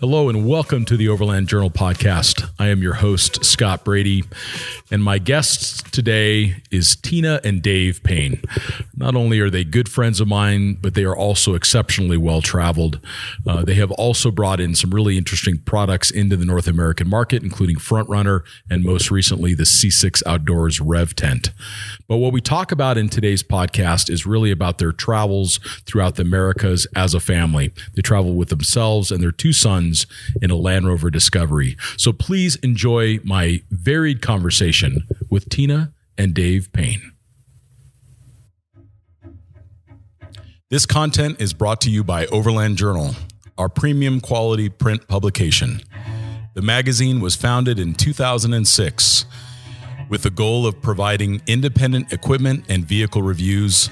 Hello and welcome to the Overland Journal podcast. I am your host, Scott Brady, and my guests today is Tina and Dave Payne. Not only are they good friends of mine, but they are also exceptionally well-traveled. They have also brought in some really interesting products into the North American market, including Frontrunner and most recently the C6 Outdoors Rev Tent. But what we talk about in today's podcast is really about their travels throughout the Americas as a family. They travel with themselves and their two sons in a Land Rover Discovery. So please enjoy my varied conversation with Tina and Dave Payne. This content is brought to you by Overland Journal, our premium quality print publication. The magazine was founded in 2006 with the goal of providing independent equipment and vehicle reviews,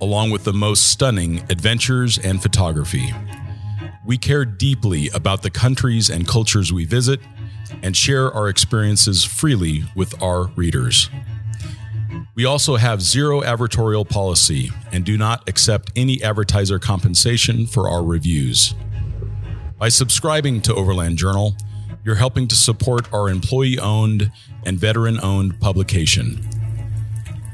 along with the most stunning adventures and photography. We care deeply about the countries and cultures we visit and share our experiences freely with our readers. We also have zero advertorial policy and do not accept any advertiser compensation for our reviews. By subscribing to Overland Journal, you're helping to support our employee-owned and veteran-owned publication.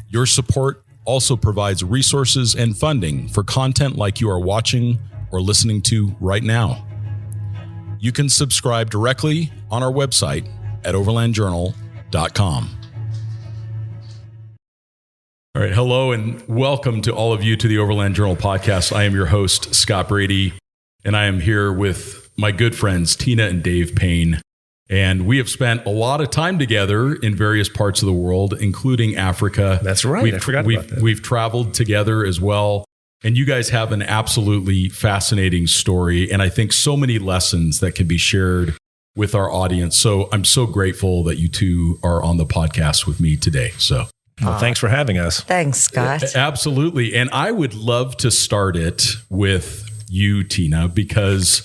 Your support also provides resources and funding for content like you are watching or listening to right now. You can subscribe directly on our website at overlandjournal.com. All right, hello and welcome to all of you to the Overland Journal podcast. I am your host, Scott Brady, and I am here with my good friends, Tina and Dave Payne. And we have spent a lot of time together in various parts of the world, including Africa. That's right. I forgot about that. We've traveled together as well. And you guys have an absolutely fascinating story, and I think so many lessons that can be shared with our audience. So I'm so grateful that you two are on the podcast with me today. So, well, thanks for having us. Thanks, Scott. Absolutely. And I would love to start it with you, Tina, because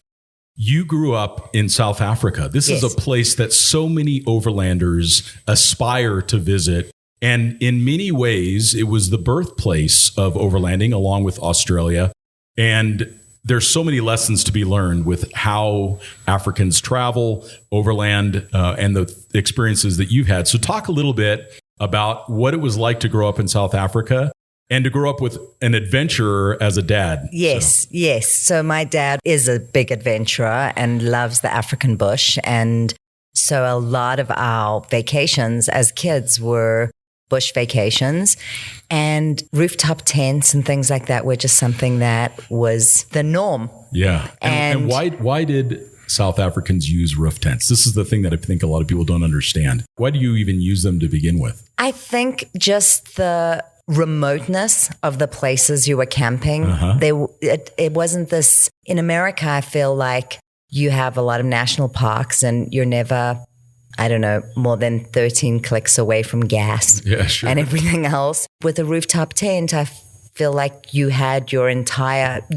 you grew up in South Africa. This is a place that so many overlanders aspire to visit. And in many ways, it was the birthplace of overlanding along with Australia. And there's so many lessons to be learned with how Africans travel overland and the experiences that you've had. So talk a little bit about what it was like to grow up in South Africa and to grow up with an adventurer as a dad. Yes. So my dad is a big adventurer and loves the African bush. And so a lot of our vacations as kids were bush vacations, and rooftop tents and things like that were just something that was the norm. Yeah. And why did South Africans use roof tents? This is the thing that I think a lot of people don't understand. Why do you even use them to begin with? I think just the remoteness of the places you were camping. It wasn't this, in America, I feel like you have a lot of national parks and you're never, more than 13 clicks away from gas and everything else. With a rooftop tent, I feel like you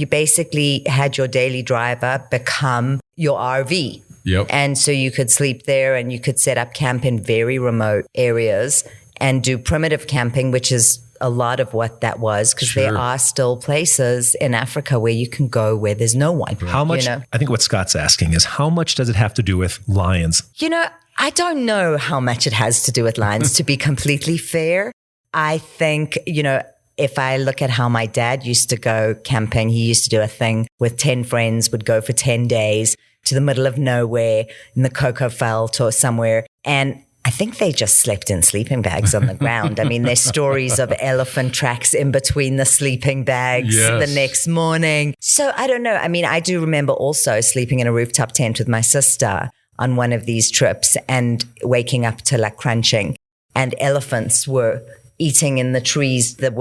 basically had your daily driver become your RV. Yep. And so you could sleep there and you could set up camp in very remote areas and do primitive camping, which is a lot of what that was, because there are still places in Africa where you can go where there's no one. How much, I think what Scott's asking is, how much does it have to do with lions? I don't know how much it has to do with lions, to be completely fair. I think, if I look at how my dad used to go camping, he used to do a thing with 10 friends, would go for 10 days to the middle of nowhere in the Cocoa Veld or somewhere. And I think they just slept in sleeping bags on the ground. I mean, there's stories of elephant tracks in between the sleeping bags the next morning. So I don't know. I mean, I do remember also sleeping in a rooftop tent with my sister on one of these trips and waking up to like crunching, and elephants were eating in the trees that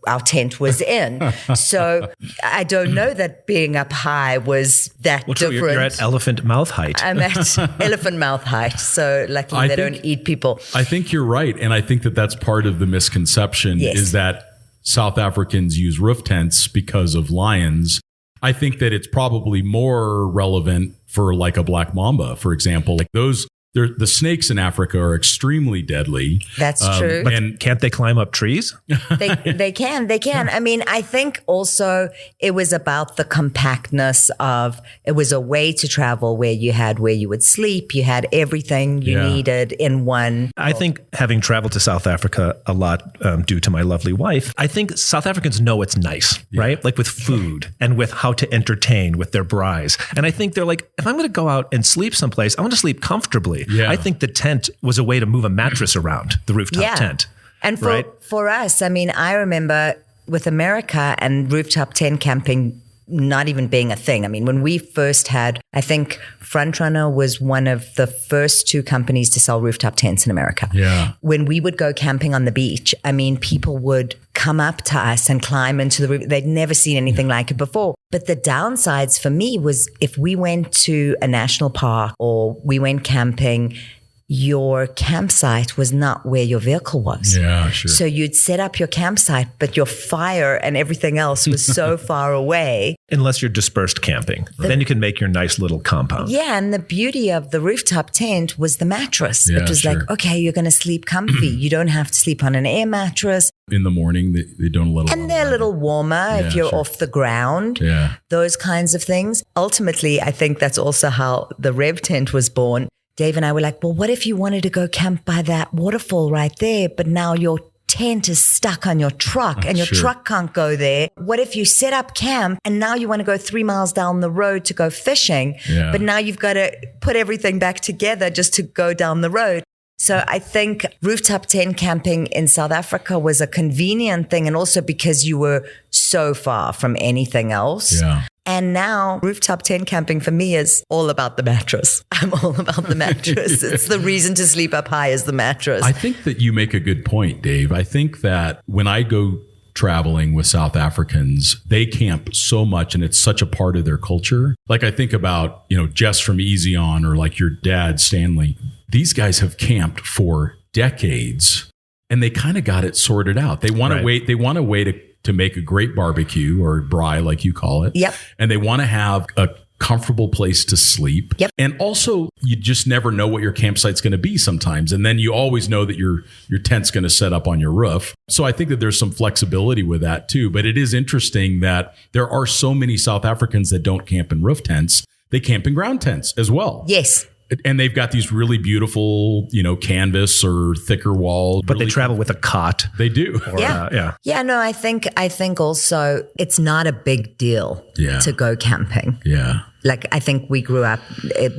our tent was in. So I don't know that being up high was that different. You're at elephant mouth height. I'm at elephant mouth height. So luckily they don't eat people. I think you're right. And I think that that's part of the misconception is that South Africans use roof tents because of lions. I think that it's probably more relevant for like a black mamba, for example. Like those The snakes in Africa are extremely deadly. That's true. But can't they climb up trees? They can. I mean, I think also it was about the compactness of, it was a way to travel where you would sleep, you had everything you needed in one. I think having traveled to South Africa a lot due to my lovely wife, I think South Africans know it's nice, right? Like with food and with how to entertain with their braais. And I think they're like, if I'm going to go out and sleep someplace, I want to sleep comfortably. Yeah. I think the tent was a way to move a mattress around, the rooftop tent. And for us, I mean, I remember with America and rooftop tent camping not even being a thing. I mean, when we first had, I think Frontrunner was one of the first 2 companies to sell rooftop tents in America. Yeah. When we would go camping on the beach, I mean, people would come up to us and climb into the roof. They'd never seen anything like it before. But the downsides for me was if we went to a national park or we went camping, your campsite was not where your vehicle was. Yeah, sure. So you'd set up your campsite, but your fire and everything else was so far away. Unless you're dispersed camping. Then you can make your nice little compound. Yeah, and the beauty of the rooftop tent was the mattress. Yeah, it was like, okay, you're going to sleep comfy. You don't have to sleep on an air mattress. In the morning, they don't let And they're a little warmer if you're off the ground. Yeah. Those kinds of things. Ultimately, I think that's also how the Rev tent was born. Dave and I were like, well, what if you wanted to go camp by that waterfall right there, but now your tent is stuck on your truck and your truck can't go there? What if you set up camp and now you want to go 3 miles down the road to go fishing, but now you've got to put everything back together just to go down the road? So I think rooftop tent camping in South Africa was a convenient thing, and also because you were so far from anything else. Yeah. And now rooftop tent camping for me is all about the mattress. I'm all about the mattress. It's the reason to sleep up high is the mattress. I think that you make a good point, Dave. I think that when I go traveling with South Africans, they camp so much and it's such a part of their culture. Like I think about, Jess from Easy On or like your dad, Stanley. These guys have camped for decades and they kind of got it sorted out. They want to wait. They want a way to make a great barbecue or braai, like you call it. Yep. And they want to have a comfortable place to sleep. Yep. And also, you just never know what your campsite's going to be sometimes. And then you always know that your tent's going to set up on your roof. So I think that there's some flexibility with that too. But it is interesting that there are so many South Africans that don't camp in roof tents. They camp in ground tents as well. Yes. And they've got these really beautiful, canvas or thicker walls. But they travel with a cot. They do. Or, Yeah, no, I think also it's not a big deal to go camping. Yeah. Like I think we grew up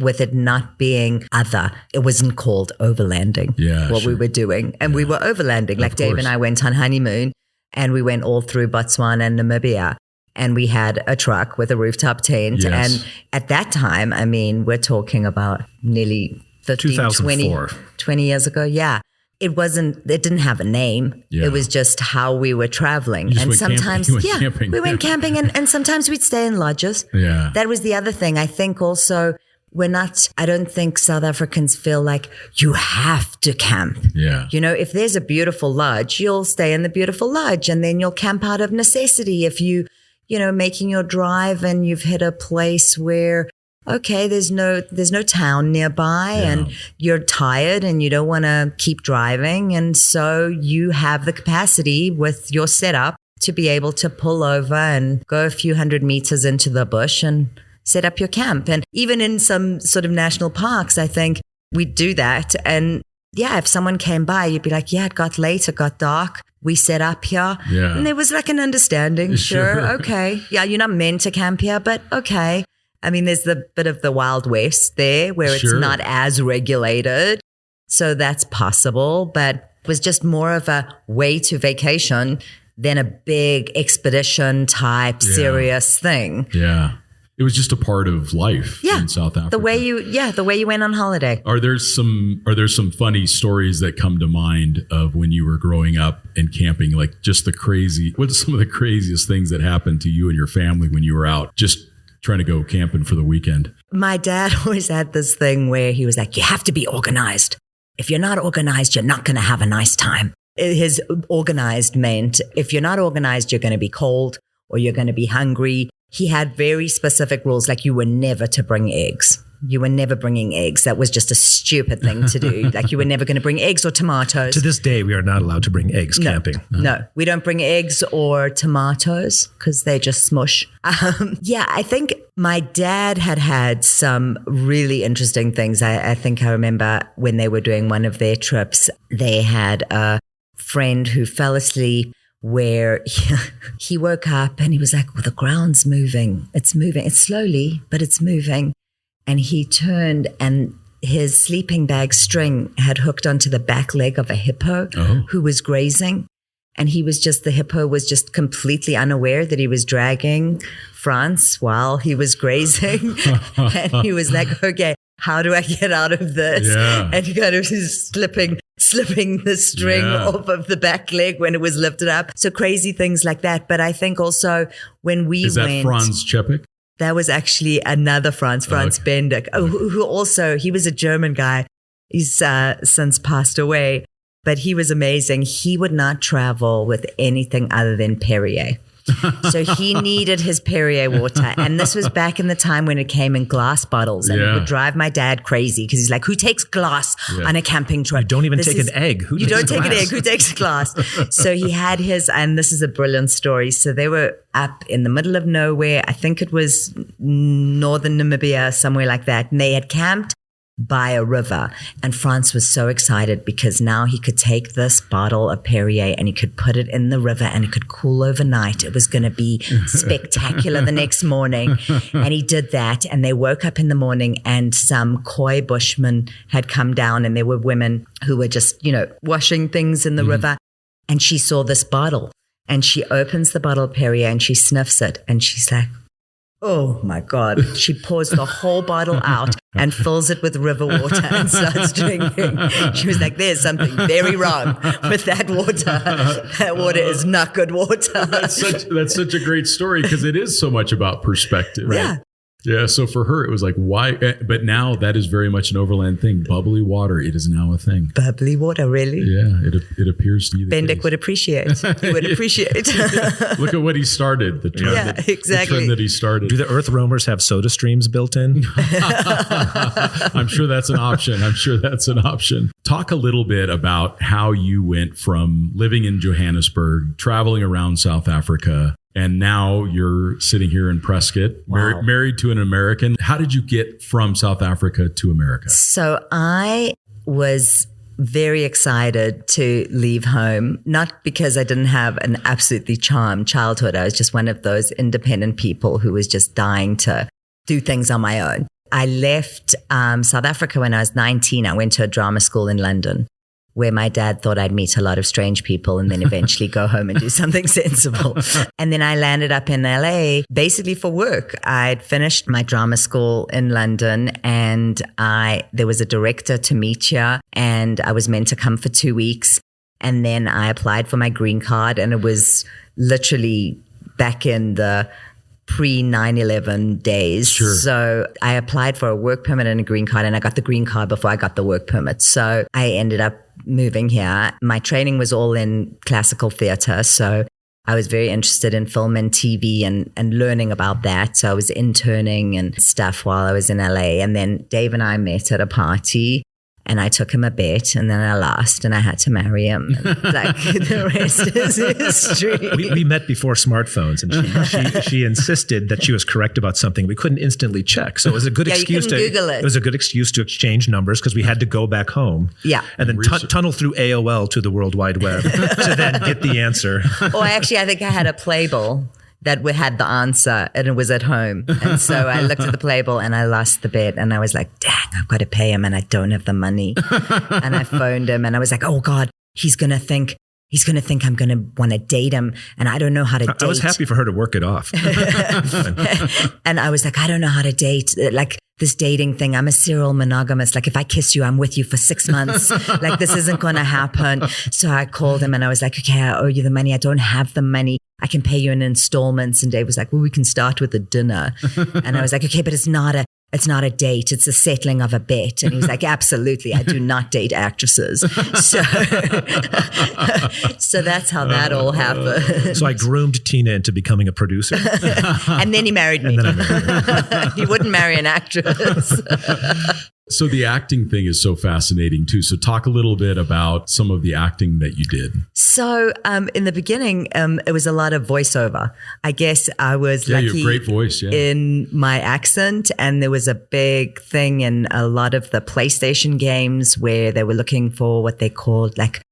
with it not being other. It wasn't called overlanding. Yeah, what we were doing. And we were overlanding. Like Dave and I went on honeymoon and we went all through Botswana and Namibia. And we had a truck with a rooftop tent. Yes. And at that time, I mean, we're talking about nearly 15, 20 years ago. Yeah. It didn't have a name. Yeah. It was just how we were traveling. And sometimes, we went camping and sometimes we'd stay in lodges. Yeah. That was the other thing. I think also I don't think South Africans feel like you have to camp. Yeah. If there's a beautiful lodge, you'll stay in the beautiful lodge and then you'll camp out of necessity. If making your drive and you've hit a place where, okay, there's no town nearby and you're tired and you don't want to keep driving. And so you have the capacity with your setup to be able to pull over and go a few hundred meters into the bush and set up your camp. And even in some sort of national parks, I think we do that. And yeah, if someone came by, you'd be like, yeah, it got late, it got dark. We set up here. Yeah. And there was like an understanding. Sure. Okay. Yeah. You're not meant to camp here, but okay. I mean, there's the bit of the Wild West there where it's not as regulated. So that's possible, but it was just more of a way to vacation than a big expedition type serious thing. Yeah. It was just a part of life in South Africa. The way you went on holiday. Are there some funny stories that come to mind of when you were growing up and camping? Like just what's some of the craziest things that happened to you and your family when you were out just trying to go camping for the weekend? My dad always had this thing where he was like, you have to be organized. If you're not organized, you're not going to have a nice time. His organized meant if you're not organized, you're going to be cold or you're going to be hungry. He had very specific rules, like you were never to bring eggs. You were never bringing eggs. That was just a stupid thing to do. Like you were never going to bring eggs or tomatoes. To this day, we are not allowed to bring eggs camping. No, we don't bring eggs or tomatoes because they just smush. I think my dad had some really interesting things. I think I remember when they were doing one of their trips, they had a friend who fell asleep where he woke up and he was like, well, the ground's moving. It's moving. It's slowly, but it's moving. And he turned and his sleeping bag string had hooked onto the back leg of a hippo who was grazing. And the hippo was just completely unaware that he was dragging Franz while he was grazing. And he was like, okay, how do I get out of this? Yeah. And he kind of was slipping the string off of the back leg when it was lifted up. So crazy things like that. But I think also when we went... Is that Franz Czepik? That was actually another Franz Bendick, who also, he was a German guy. He's since passed away, but he was amazing. He would not travel with anything other than Perrier. So he needed his Perrier water. And this was back in the time when it came in glass bottles. And it would drive my dad crazy because he's like, who takes glass on a camping trip? You don't even take an egg. You don't take an egg. Who takes glass? So he had his, and this is a brilliant story. So they were up in the middle of nowhere. I think it was northern Namibia, somewhere like that. And they had camped by a river. And Franz was so excited because now he could take this bottle of Perrier and he could put it in the river and it could cool overnight. It was going to be spectacular the next morning. And he did that. And they woke up in the morning and some Khoi bushmen had come down and there were women who were just, washing things in the river. And she saw this bottle and she opens the bottle of Perrier and she sniffs it and she's like, oh my God. She pours the whole bottle out and fills it with river water and starts drinking. She was like, there's something very wrong with that water. That water is not good water. That's such a great story because it is so much about perspective. Right? Yeah. Yeah. So for her, it was like, why? But now that is very much an overland thing. Bubbly water, it is now a thing. Bubbly water, really? Yeah. It appears to be the Bendick case. would appreciate. He would appreciate. Look at what he started. The trend exactly. The trend that he started. Do the Earth roamers have soda streams built in? I'm sure that's an option. Talk a little bit about how you went from living in Johannesburg, traveling around South Africa, and now you're sitting here in Prescott, married to an American. How did you get from South Africa to America? So I was very excited to leave home, not because I didn't have an absolutely charmed childhood. I was just one of those independent people who was just dying to do things on my own. I left South Africa when I was 19. I went to a drama school in London, where my dad thought I'd meet a lot of strange people and then eventually go home and do something sensible. And then I landed up in LA basically for work. I'd finished my drama school in London and there was a director to meet here and I was meant to come for 2 weeks. And then I applied for my green card and it was literally back in the pre-9/11 days. Sure. So I applied for a work permit and a green card and I got the green card before I got the work permit. So I ended up moving here. My training was all in classical theater. So I was very interested in film and TV and learning about that. So I was interning and stuff while I was in LA. And then Dave and I met at a party and I took him a bet and then I lost and I had to marry him. And the rest is history. We met before smartphones and she insisted that she was correct about something. We couldn't instantly check. So it was a good excuse you couldn't Google it. It was a good excuse to exchange numbers because we had to go back home. Yeah. And then tunnel through AOL to the World Wide Web to then get the answer. I think I had a playbill that had the answer and it was at home. And so I looked at the playbill and I lost the bet and I was like, dang, I've got to pay him and I don't have the money. And I phoned him and I was like, oh God, he's going to think I'm going to want to date him and I don't know how to date. I was happy for her to work it off. And I was like, I don't know how to date. Like this dating thing, I'm a serial monogamous. Like if I kiss you, I'm with you for 6 months. Like this isn't going to happen. So I called him and I was like, okay, I owe you the money. I don't have the money. I can pay you in installments. And Dave was like, well, we can start with a dinner. And I was like, okay, but it's not a it's not a date, it's a settling of a bet. And he was like, absolutely, I do not date actresses. So, so that's how that all happened. So I groomed Tina into becoming a producer. And then he married me. And then I married her. He wouldn't marry an actress. So the acting thing is so fascinating too. So talk a little bit about some of the acting that you did. So in the beginning, it was a lot of voiceover. I guess I was lucky you have a great voice, in my accent. And there was a big thing in a lot of the PlayStation games where they were looking for what they called like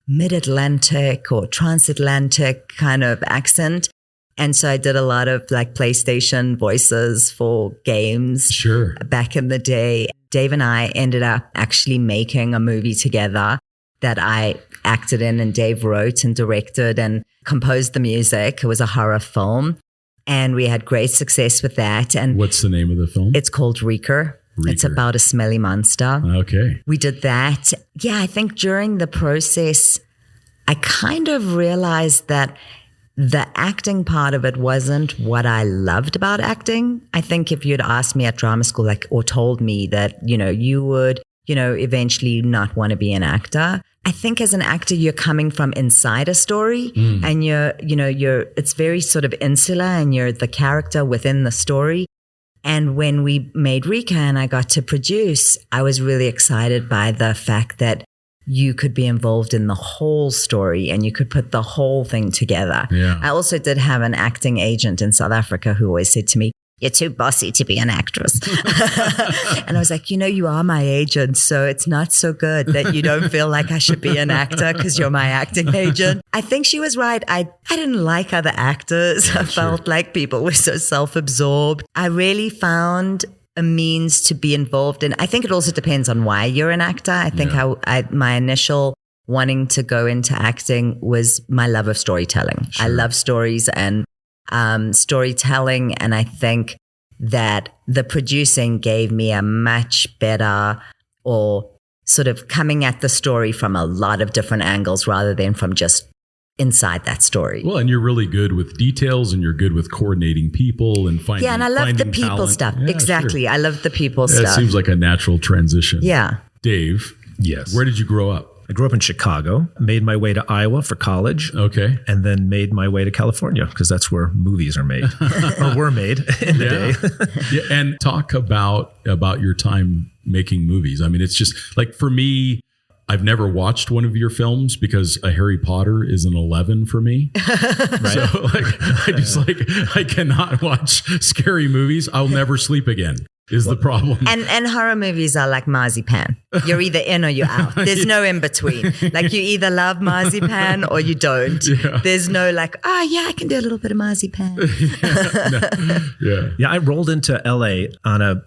mid-Atlantic or transatlantic kind of accent. And so I did a lot of like PlayStation voices for games back in the day. Dave and I ended up actually making a movie together that I acted in, and Dave wrote and directed and composed the music. It was a horror film, and we had great success with that. And what's the name of the film? It's called Reeker. It's about a smelly monster. Okay. We did that. Yeah, I think during the process, I kind of realized that the acting part of it wasn't what I loved about acting. I think if you'd asked me at drama school, like, or told me that, you would, eventually not want to be an actor. I think as an actor, you're coming from inside a story and it's very sort of insular, and you're the character within the story. And when we made Rika and I got to produce, I was really excited by the fact that you could be involved in the whole story and you could put the whole thing together. Yeah. I also did have an acting agent in South Africa who always said to me, "You're too bossy to be an actress." And I was like, you are my agent, so it's not so good that you don't feel like I should be an actor because you're my acting agent. I think she was right. I didn't like other actors. I felt like people were so self-absorbed. I really found a means to be involved in. I think it also depends on why you're an actor. I think my initial wanting to go into acting was my love of storytelling. I love stories and storytelling, and I think that the producing gave me a much better, or sort of coming at the story from a lot of different angles rather than from just inside that story. Well, and you're really good with details, and you're good with coordinating people and finding. Yeah, and I love the people talent. stuff. Yeah, exactly. Sure. I love the people stuff. It seems like a natural transition. Yeah. Dave. Yes. Where did you grow up? I grew up in Chicago, made my way to Iowa for college. Okay. And then made my way to California because that's where movies are made or were made in the day. Yeah. And talk about your time making movies. I mean, it's just like, for me, I've never watched one of your films because a Harry Potter is an 11 for me. Right? So I cannot watch scary movies. I'll never sleep again. Is the problem. And horror movies are like marzipan. You're either in or you're out. There's no in between. Like, you either love marzipan or you don't. Yeah. There's no like, I can do a little bit of marzipan. Yeah, I rolled into LA on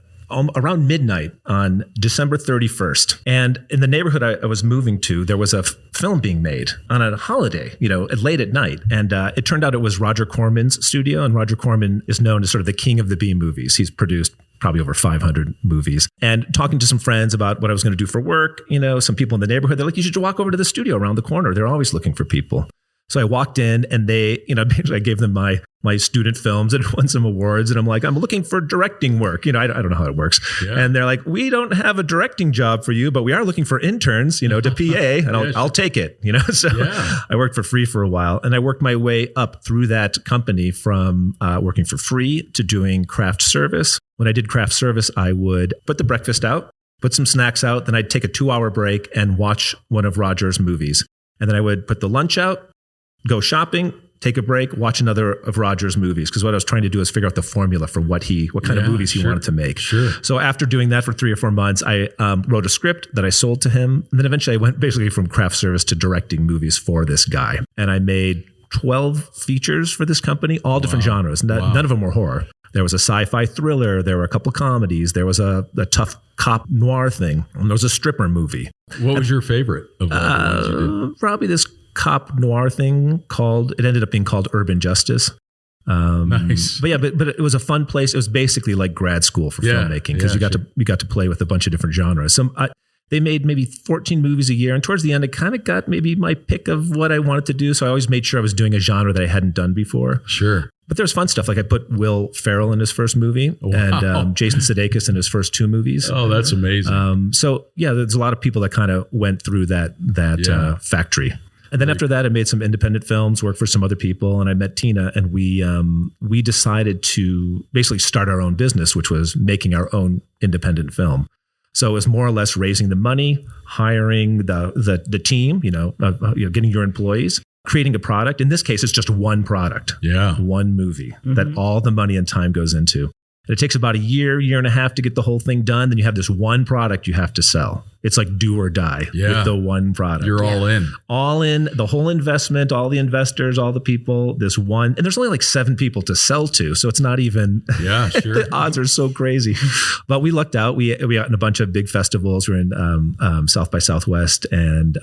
around midnight on December 31st. And in the neighborhood I was moving to, there was a film being made on a holiday, late at night. And it turned out it was Roger Corman's studio. And Roger Corman is known as sort of the king of the B movies. He's produced probably over 500 movies. And talking to some friends about what I was going to do for work, some people in the neighborhood, they're like, "You should walk over to the studio around the corner. They're always looking for people." So I walked in, and they, basically I gave them my student films that won some awards. And I'm like, "I'm looking for directing work." I don't know how it works. Yeah. And they're like, "We don't have a directing job for you, but we are looking for interns, to PA, and I'll take it." So I worked for free for a while, and I worked my way up through that company from working for free to doing craft service. When I did craft service, I would put the breakfast out, put some snacks out, then I'd take a 2-hour break and watch one of Roger's movies. And then I would put the lunch out, go shopping, take a break, watch another of Roger's movies. Because what I was trying to do is figure out the formula for what kind of movies he wanted to make. Sure. So after doing that for 3 or 4 months, I wrote a script that I sold to him. And then eventually I went basically from craft service to directing movies for this guy. And I made 12 features for this company, all different genres. None of them were horror. There was a sci-fi thriller. There were a couple of comedies. There was a tough cop noir thing. And there was a stripper movie. What was your favorite of all the ones you did? Probably this cop noir thing it ended up being called Urban Justice. Nice. But it was a fun place. It was basically like grad school for filmmaking because you got to play with a bunch of different genres. They made maybe 14 movies a year. And towards the end, I kind of got maybe my pick of what I wanted to do. So I always made sure I was doing a genre that I hadn't done before. Sure. But there's fun stuff. Like I put Will Ferrell in his first movie and Jason Sudeikis in his first 2 movies. Oh, that's amazing. So yeah, there's a lot of people that kind of went through that factory. And then after that, I made some independent films, worked for some other people, and I met Tina, and we decided to basically start our own business, which was making our own independent film. So it was more or less raising the money, hiring the team, getting your employees, creating a product. In this case, it's just one product, one movie that all the money and time goes into. And it takes about a year and a half to get the whole thing done. Then you have this one product you have to sell. It's like do or die with the one product. You're all in. All in, the whole investment, all the investors, all the people, this one. And there's only like 7 people to sell to. So it's not even, the odds are so crazy. But we lucked out. We got in a bunch of big festivals. We were in South by Southwest and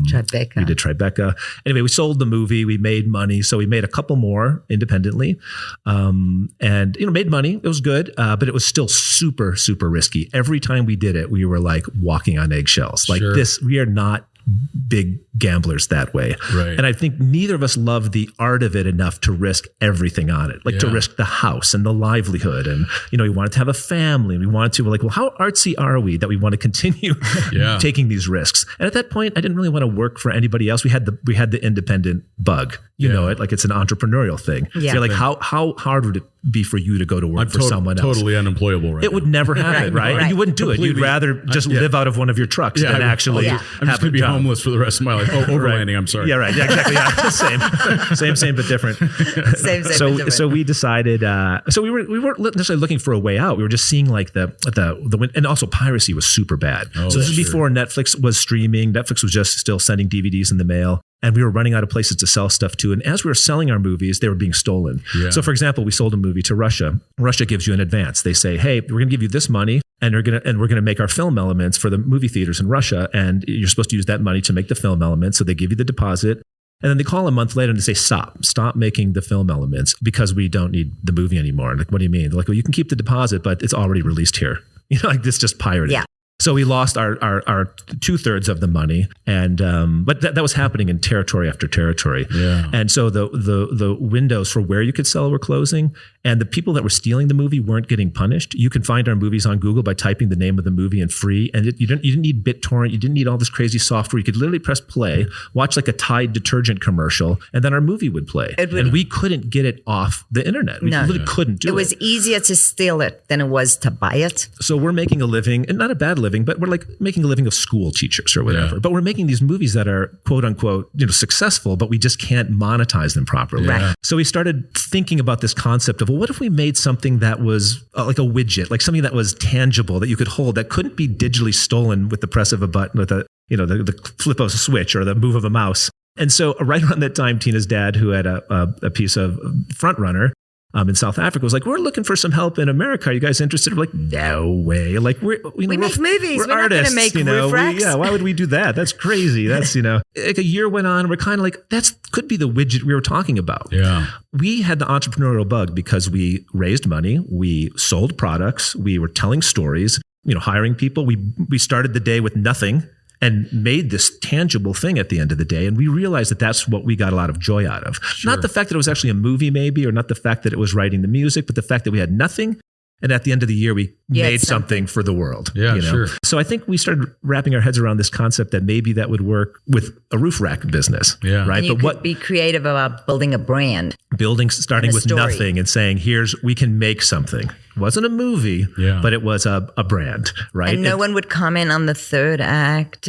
Tribeca. We did Tribeca. Anyway, we sold the movie. We made money. So we made a couple more independently and made money. It was good, but it was still super, super risky. Every time we did it, we were like walking on eggshells. Like this, we are not big gamblers that way. Right. And I think neither of us love the art of it enough to risk everything on it, like to risk the house and the livelihood. And, we wanted to have a family. We wanted to, well, how artsy are we that we want to continue taking these risks? And at that point, I didn't really want to work for anybody else. We had the independent bug, you know it, like it's an entrepreneurial thing. Yeah. You're like, how hard would it be for you to go to work for someone else? Totally unemployable right It would never happen, right? And you wouldn't do it. You'd rather just live out of one of your trucks than actually I'm just going to be homeless for the rest of my life. Overlanding, I'm sorry. Yeah, right. Yeah, exactly. Yeah. Same, but different. Same, so, but different. So we decided, we weren't necessarily looking for a way out. We were just seeing like the and also piracy was super bad. So this was before Netflix was streaming. Netflix was just still sending DVDs in the mail. And we were running out of places to sell stuff to. And as we were selling our movies, they were being stolen. Yeah. So for example, we sold a movie to Russia. Russia gives you an advance. They say, hey, we're going to give you this money and we're going to make our film elements for the movie theaters in Russia. And you're supposed to use that money to make the film elements. So they give you the deposit. And then they call a month later and they say, stop making the film elements because we don't need the movie anymore. Like, what do you mean? They're like, well, you can keep the deposit, but it's already released here. Like this just pirated. Yeah. So we lost our 2/3 of the money, and but that was happening in territory after territory. Yeah. And so the windows for where you could sell were closing, and the people that were stealing the movie weren't getting punished. You can find our movies on Google by typing the name of the movie in free, and you didn't need BitTorrent, you didn't need all this crazy software. You could literally press play, watch like a Tide detergent commercial, and then our movie would play. And we couldn't get it off the internet. We literally couldn't do it. It was easier to steal it than it was to buy it. So we're making a living, and not a bad living, but we're like making a living of school teachers or whatever. But we're making these movies that are quote unquote, successful, but we just can't monetize them properly. Right. So we started thinking about this concept of, well, what if we made something that was like a widget, like something that was tangible that you could hold that couldn't be digitally stolen with the press of a button, with the flip of a switch or the move of a mouse. And so right around that time, Tina's dad, who had a piece of Front Runner, in South Africa, was like, we're looking for some help in America. Are you guys interested? We're like, no way. Like we make movies. We're artists, not going to make roof racks. Why would we do that? That's crazy. That's, like a year went on. We're kind of like, that could be the widget we were talking about. Yeah. We had the entrepreneurial bug because we raised money. We sold products. We were telling stories, hiring people. We started the day with nothing and made this tangible thing at the end of the day. And we realized that that's what we got a lot of joy out of. Sure. Not the fact that it was actually a movie maybe, or not the fact that it was writing the music, but the fact that we had nothing. And at the end of the year, we made something for the world. Yeah, sure. So I think we started wrapping our heads around this concept that maybe that would work with a roof rack business. Yeah. Right. And you could be creative about building a brand. Starting with nothing and saying, we can make something. It wasn't a movie, but it was a brand, right? And no one would comment on the third act.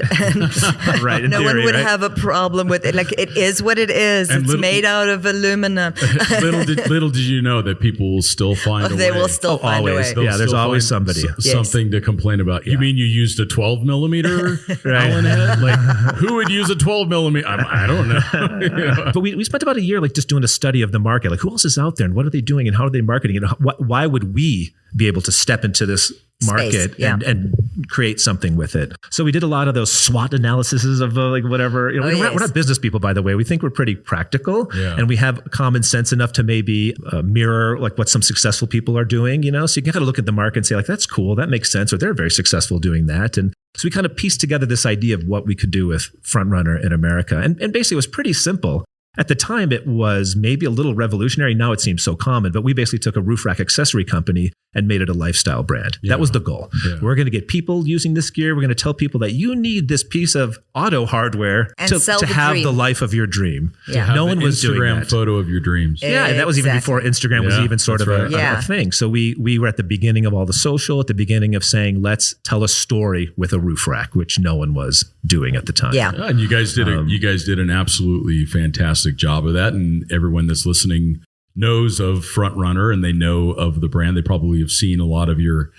Right. No one would have a problem with it. Like, it is what it is. And it's made out of aluminum. little did you know that people will still find a way. They will still find a way. There's always somebody. Something to complain about. You mean you used a 12 millimeter Allen head? Like, who would use a 12 millimeter? I don't know. But we spent about a year like just doing a study of the market. Like, who else is out there and what are they doing and how are they marketing it? Why would we be able to step into this market and create something with it? So we did a lot of those SWOT analyses of like whatever. We're not business people, by the way. We think we're pretty practical and we have common sense enough to maybe mirror like what some successful people are doing, So you can kind of look at the market and say like, that's cool. That makes sense. Or they're very successful doing that. And so we kind of pieced together this idea of what we could do with Front Runner in America. And basically it was pretty simple. At the time, it was maybe a little revolutionary. Now it seems so common, but we basically took a roof rack accessory company and made it a lifestyle brand. Yeah. That was the goal. Yeah. We're going to get people using this gear. We're going to tell people that you need this piece of auto hardware And to sell the have dream. the life of your dream. Yeah. No one was doing Instagram that. photo of your dreams. Yeah, and that was even before Instagram was Yeah, even sort of that's right. a thing. So we were at the beginning of all the social, at the beginning of saying, let's tell a story with a roof rack, which no one was doing at the time. Yeah. And you guys did an absolutely fantastic job of that, and everyone that's listening knows of Front Runner and they know of the brand. They probably have seen a lot of your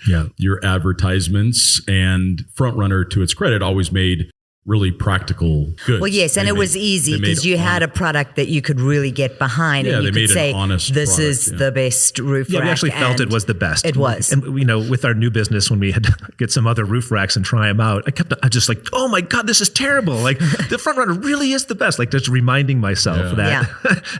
advertisements, and Front Runner, to its credit, always made really practical goods. Well, yes, and it was easy because you had a product that you could really get behind, and you could say, "This is the best roof rack." Yeah, we actually felt it was the best. It was, and with our new business, when we had to get some other roof racks and try them out, I just like, oh my god, this is terrible! Like the Front Runner really is the best. Like just reminding myself that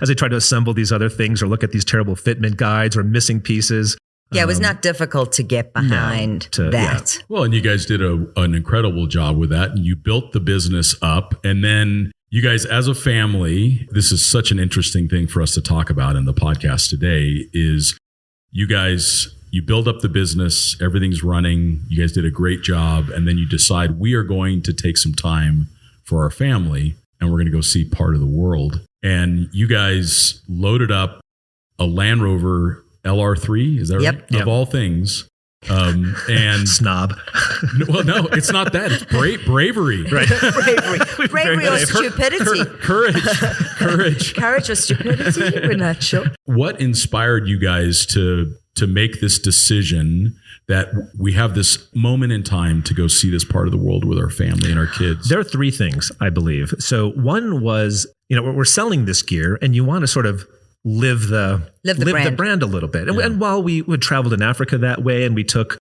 as I try to assemble these other things or look at these terrible fitment guides or missing pieces. Yeah, it was not difficult to get behind that. Yeah. Well, and you guys did an incredible job with that. And you built the business up. And then you guys, as a family, this is such an interesting thing for us to talk about in the podcast today, is you guys, you build up the business, everything's running, you guys did a great job. And then you decide we are going to take some time for our family and we're going to go see part of the world. And you guys loaded up a Land Rover LR3, is that right? Yep. Of all things. And snob. Well, no, it's not that. It's bravery. Right. Bravery or stupidity. Courage or stupidity. We're not sure. What inspired you guys to make this decision that we have this moment in time to go see this part of the world with our family and our kids? There are three things, I believe. So one was, we're selling this gear and you want to sort of live the brand a little bit. And while we would traveled in Africa that way, and we took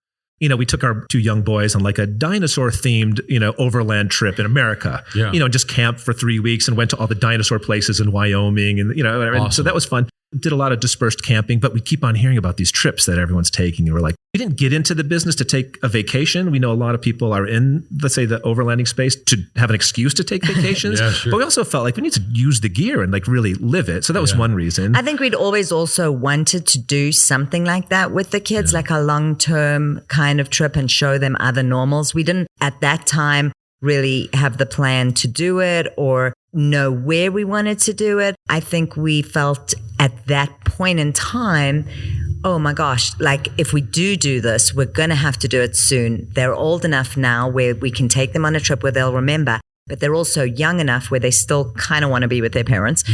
our two young boys on like a dinosaur themed, overland trip in America, just camped for 3 weeks and went to all the dinosaur places in Wyoming. And, Awesome. So that was fun. Did a lot of dispersed camping, but we keep on hearing about these trips that everyone's taking. And we're like, we didn't get into the business to take a vacation. We know a lot of people are in, let's say, the overlanding space to have an excuse to take vacations. Sure. But we also felt like we need to use the gear and like really live it. So that was one reason. I think we'd always also wanted to do something like that with the kids, like a long-term kind of trip and show them other normals. We didn't at that time really have the plan to do it or know where we wanted to do it. I think we felt at that point in time, oh my gosh, like if we do this, we're going to have to do it soon. They're old enough now where we can take them on a trip where they'll remember, but they're also young enough where they still kind of want to be with their parents.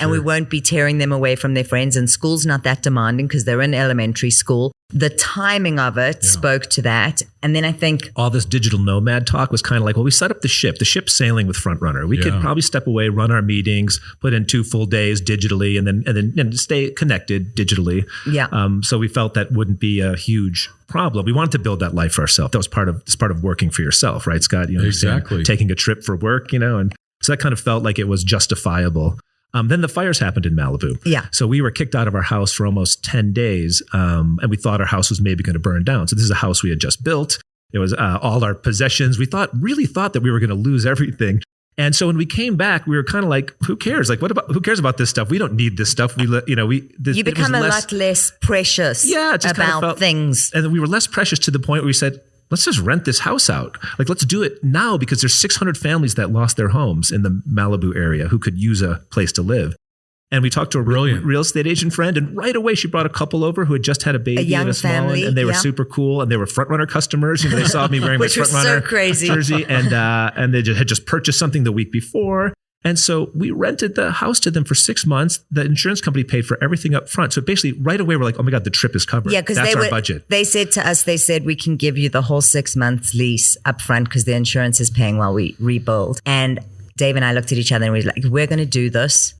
And we won't be tearing them away from their friends. And school's not that demanding because they're in elementary school. The timing of it spoke to that. And then I think all this digital nomad talk was kind of like, well, we set up the ship's sailing with Front Runner. We could probably step away, run our meetings, put in 2 full days digitally, and then stay connected digitally. Yeah. So we felt that wouldn't be a huge problem. We wanted to build that life for ourselves. That was part of working for yourself, right, Scott? Exactly. Taking a trip for work, and so that kind of felt like it was justifiable. Then the fires happened in Malibu. Yeah. So we were kicked out of our house for almost 10 days. And we thought our house was maybe going to burn down. So this is a house we had just built. It was all our possessions. We really thought that we were going to lose everything. And so when we came back, we were kind of like, who cares? Like, who cares about this stuff? We don't need this stuff. You become a lot less precious about things. And we were less precious to the point where we said, let's just rent this house out. Like, let's do it now because there's 600 families that lost their homes in the Malibu area who could use a place to live. And we talked to a real estate agent friend, and right away she brought a couple over who had just had a baby, a young and a small family, one, and they were super cool, and they were Front Runner customers. They saw me wearing my Front Runner jersey, and they had just purchased something the week before. And so we rented the house to them for 6 months. The insurance company paid for everything up front. So basically right away, we're like, oh my God, the trip is covered. Yeah, because that's our budget. They said to us, we can give you the whole 6 months lease up front because the insurance is paying while we rebuild. And Dave and I looked at each other and we were like, we're going to do this.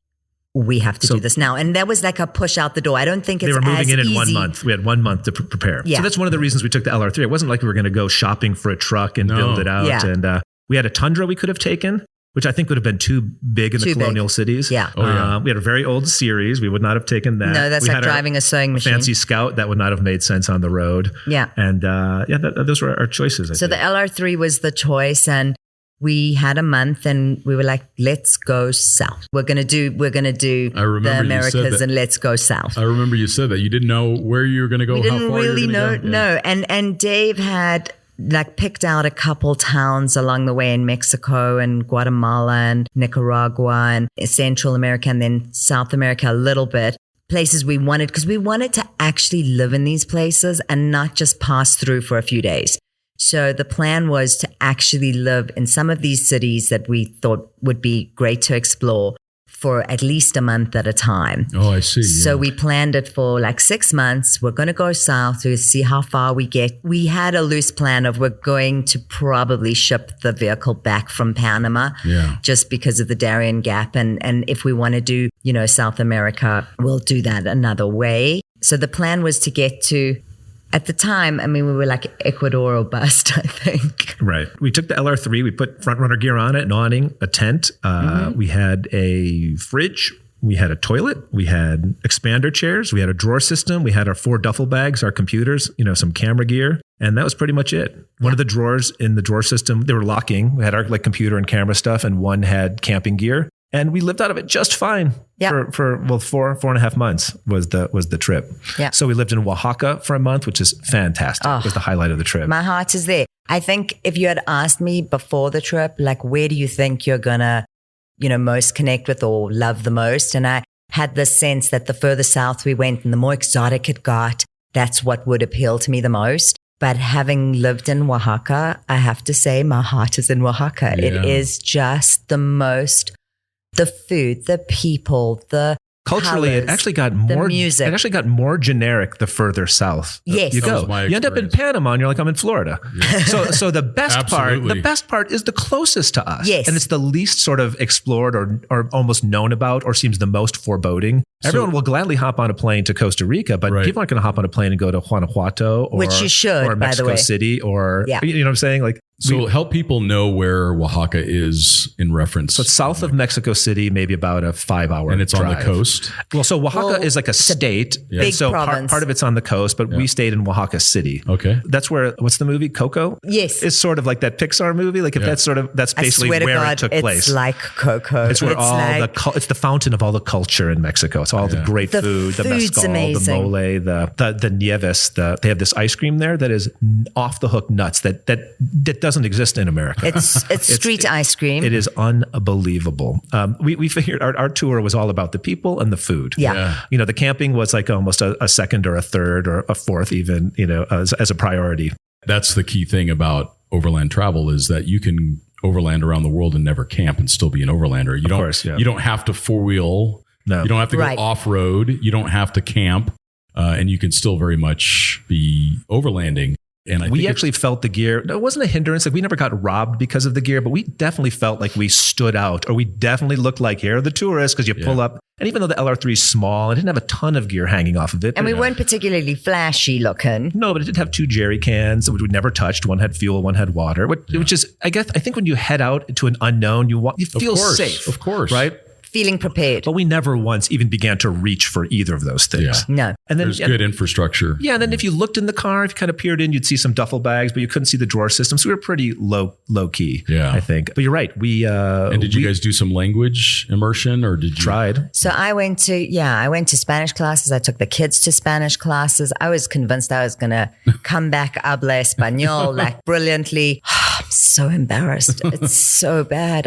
We have to do this now. And that was like a push out the door. I don't think it's They were moving in easy. 1 month. We had 1 month to prepare. Yeah. So that's one of the reasons we took the LR3. It wasn't like we were going to go shopping for a truck and build it out. Yeah. And we had a Tundra we could have taken, which I think would have been too big in the colonial cities. Yeah. We had a very old series. We would not have taken that. No, that's like driving a sewing machine. Fancy Scout that would not have made sense on the road. Yeah. And those were our choices. So the LR3 was the choice. And we had a month and we were like, let's go south. We're going to do the Americas and let's go south. I remember you said that you didn't know where you were going to go. We didn't really know. Go. No. And Dave had like picked out a couple towns along the way in Mexico and Guatemala and Nicaragua and Central America and then South America a little bit. Places we wanted, because we wanted to actually live in these places and not just pass through for a few days. So the plan was to actually live in some of these cities that we thought would be great to explore for at least a month at a time. Oh, I see. So we planned it for like 6 months. We're going to go south to see how far we get. We had a loose plan of we're going to probably ship the vehicle back from Panama just because of the Darien Gap. And if we want to do, South America, we'll do that another way. So the plan was to get to, at the time, we were like Ecuador or bust, I think. Right. We took the LR3, we put front runner gear on it, an awning, a tent. We had a fridge. We had a toilet. We had expander chairs. We had a drawer system. We had our 4 duffel bags, our computers, some camera gear. And that was pretty much it. One of the drawers in the drawer system, they were locking. We had our computer and camera stuff, and one had camping gear. And we lived out of it just fine for 4.5 months was the trip. Yeah. So we lived in Oaxaca for a month, which is fantastic. It was the highlight of the trip. My heart is there. I think if you had asked me before the trip, like, where do you think you're going to, most connect with or love the most? And I had this sense that the further south we went and the more exotic it got, that's what would appeal to me the most. But having lived in Oaxaca, I have to say my heart is in Oaxaca. Yeah. It is just the food, the people, the culturally, colors, it actually got more music. It actually got more generic the further south you go. You end up in Panama and you're like, I'm in Florida. Yeah. So the best part is the closest to us. Yes. And it's the least sort of explored or almost known about or seems the most foreboding. Everyone will gladly hop on a plane to Costa Rica, but people aren't going to hop on a plane and go to Guanajuato which you should, or Mexico by the way. City or, you know what I'm saying? Like, so help people know where Oaxaca is in reference. So it's south of Mexico City, maybe about a 5-hour and it's drive. On the coast. Well, so Oaxaca is like a state. Big so province. Part of it's on the coast, but we stayed in Oaxaca City. Okay. That's where, what's the movie? Coco? Yes. It's sort of like that Pixar movie. Like if that's basically where it took place. It's like Coco. It's where it's the fountain of all the culture in Mexico. It's all the great food, the mezcal, amazing. the mole, the nieves. They have this ice cream there that is off the hook nuts that doesn't exist in America. It's street ice cream. It is unbelievable. We figured our tour was all about the people and the food. Yeah. The camping was like almost a second or a third or a fourth even, as a priority. That's the key thing about overland travel is that you can overland around the world and never camp and still be an overlander. You don't have to 4-wheel. No. You don't have to go off-road. You don't have to camp. And you can still very much be overlanding. And we actually felt the gear. It wasn't a hindrance. Like we never got robbed because of the gear, but we definitely felt like we stood out, or we definitely looked like, here are the tourists, because you pull up. And even though the LR3 is small, it didn't have a ton of gear hanging off of it. And we weren't particularly flashy looking. No, but it did have 2 jerry cans, which we never touched. One had fuel, one had water, which is, I think when you head out to an unknown, you feel safe. Of course. Right? Feeling prepared. But we never once even began to reach for either of those things. Yeah. No. And then there's good infrastructure. Yeah. And then if you looked in the car, if you kind of peered in, you'd see some duffel bags, but you couldn't see the drawer system. So we were pretty low key. Yeah. I think. But you're right. And did you guys do some language immersion or did you? Tried. So I went to Spanish classes. I took the kids to Spanish classes. I was convinced I was going to come back habla español like brilliantly. I'm so embarrassed. It's so bad.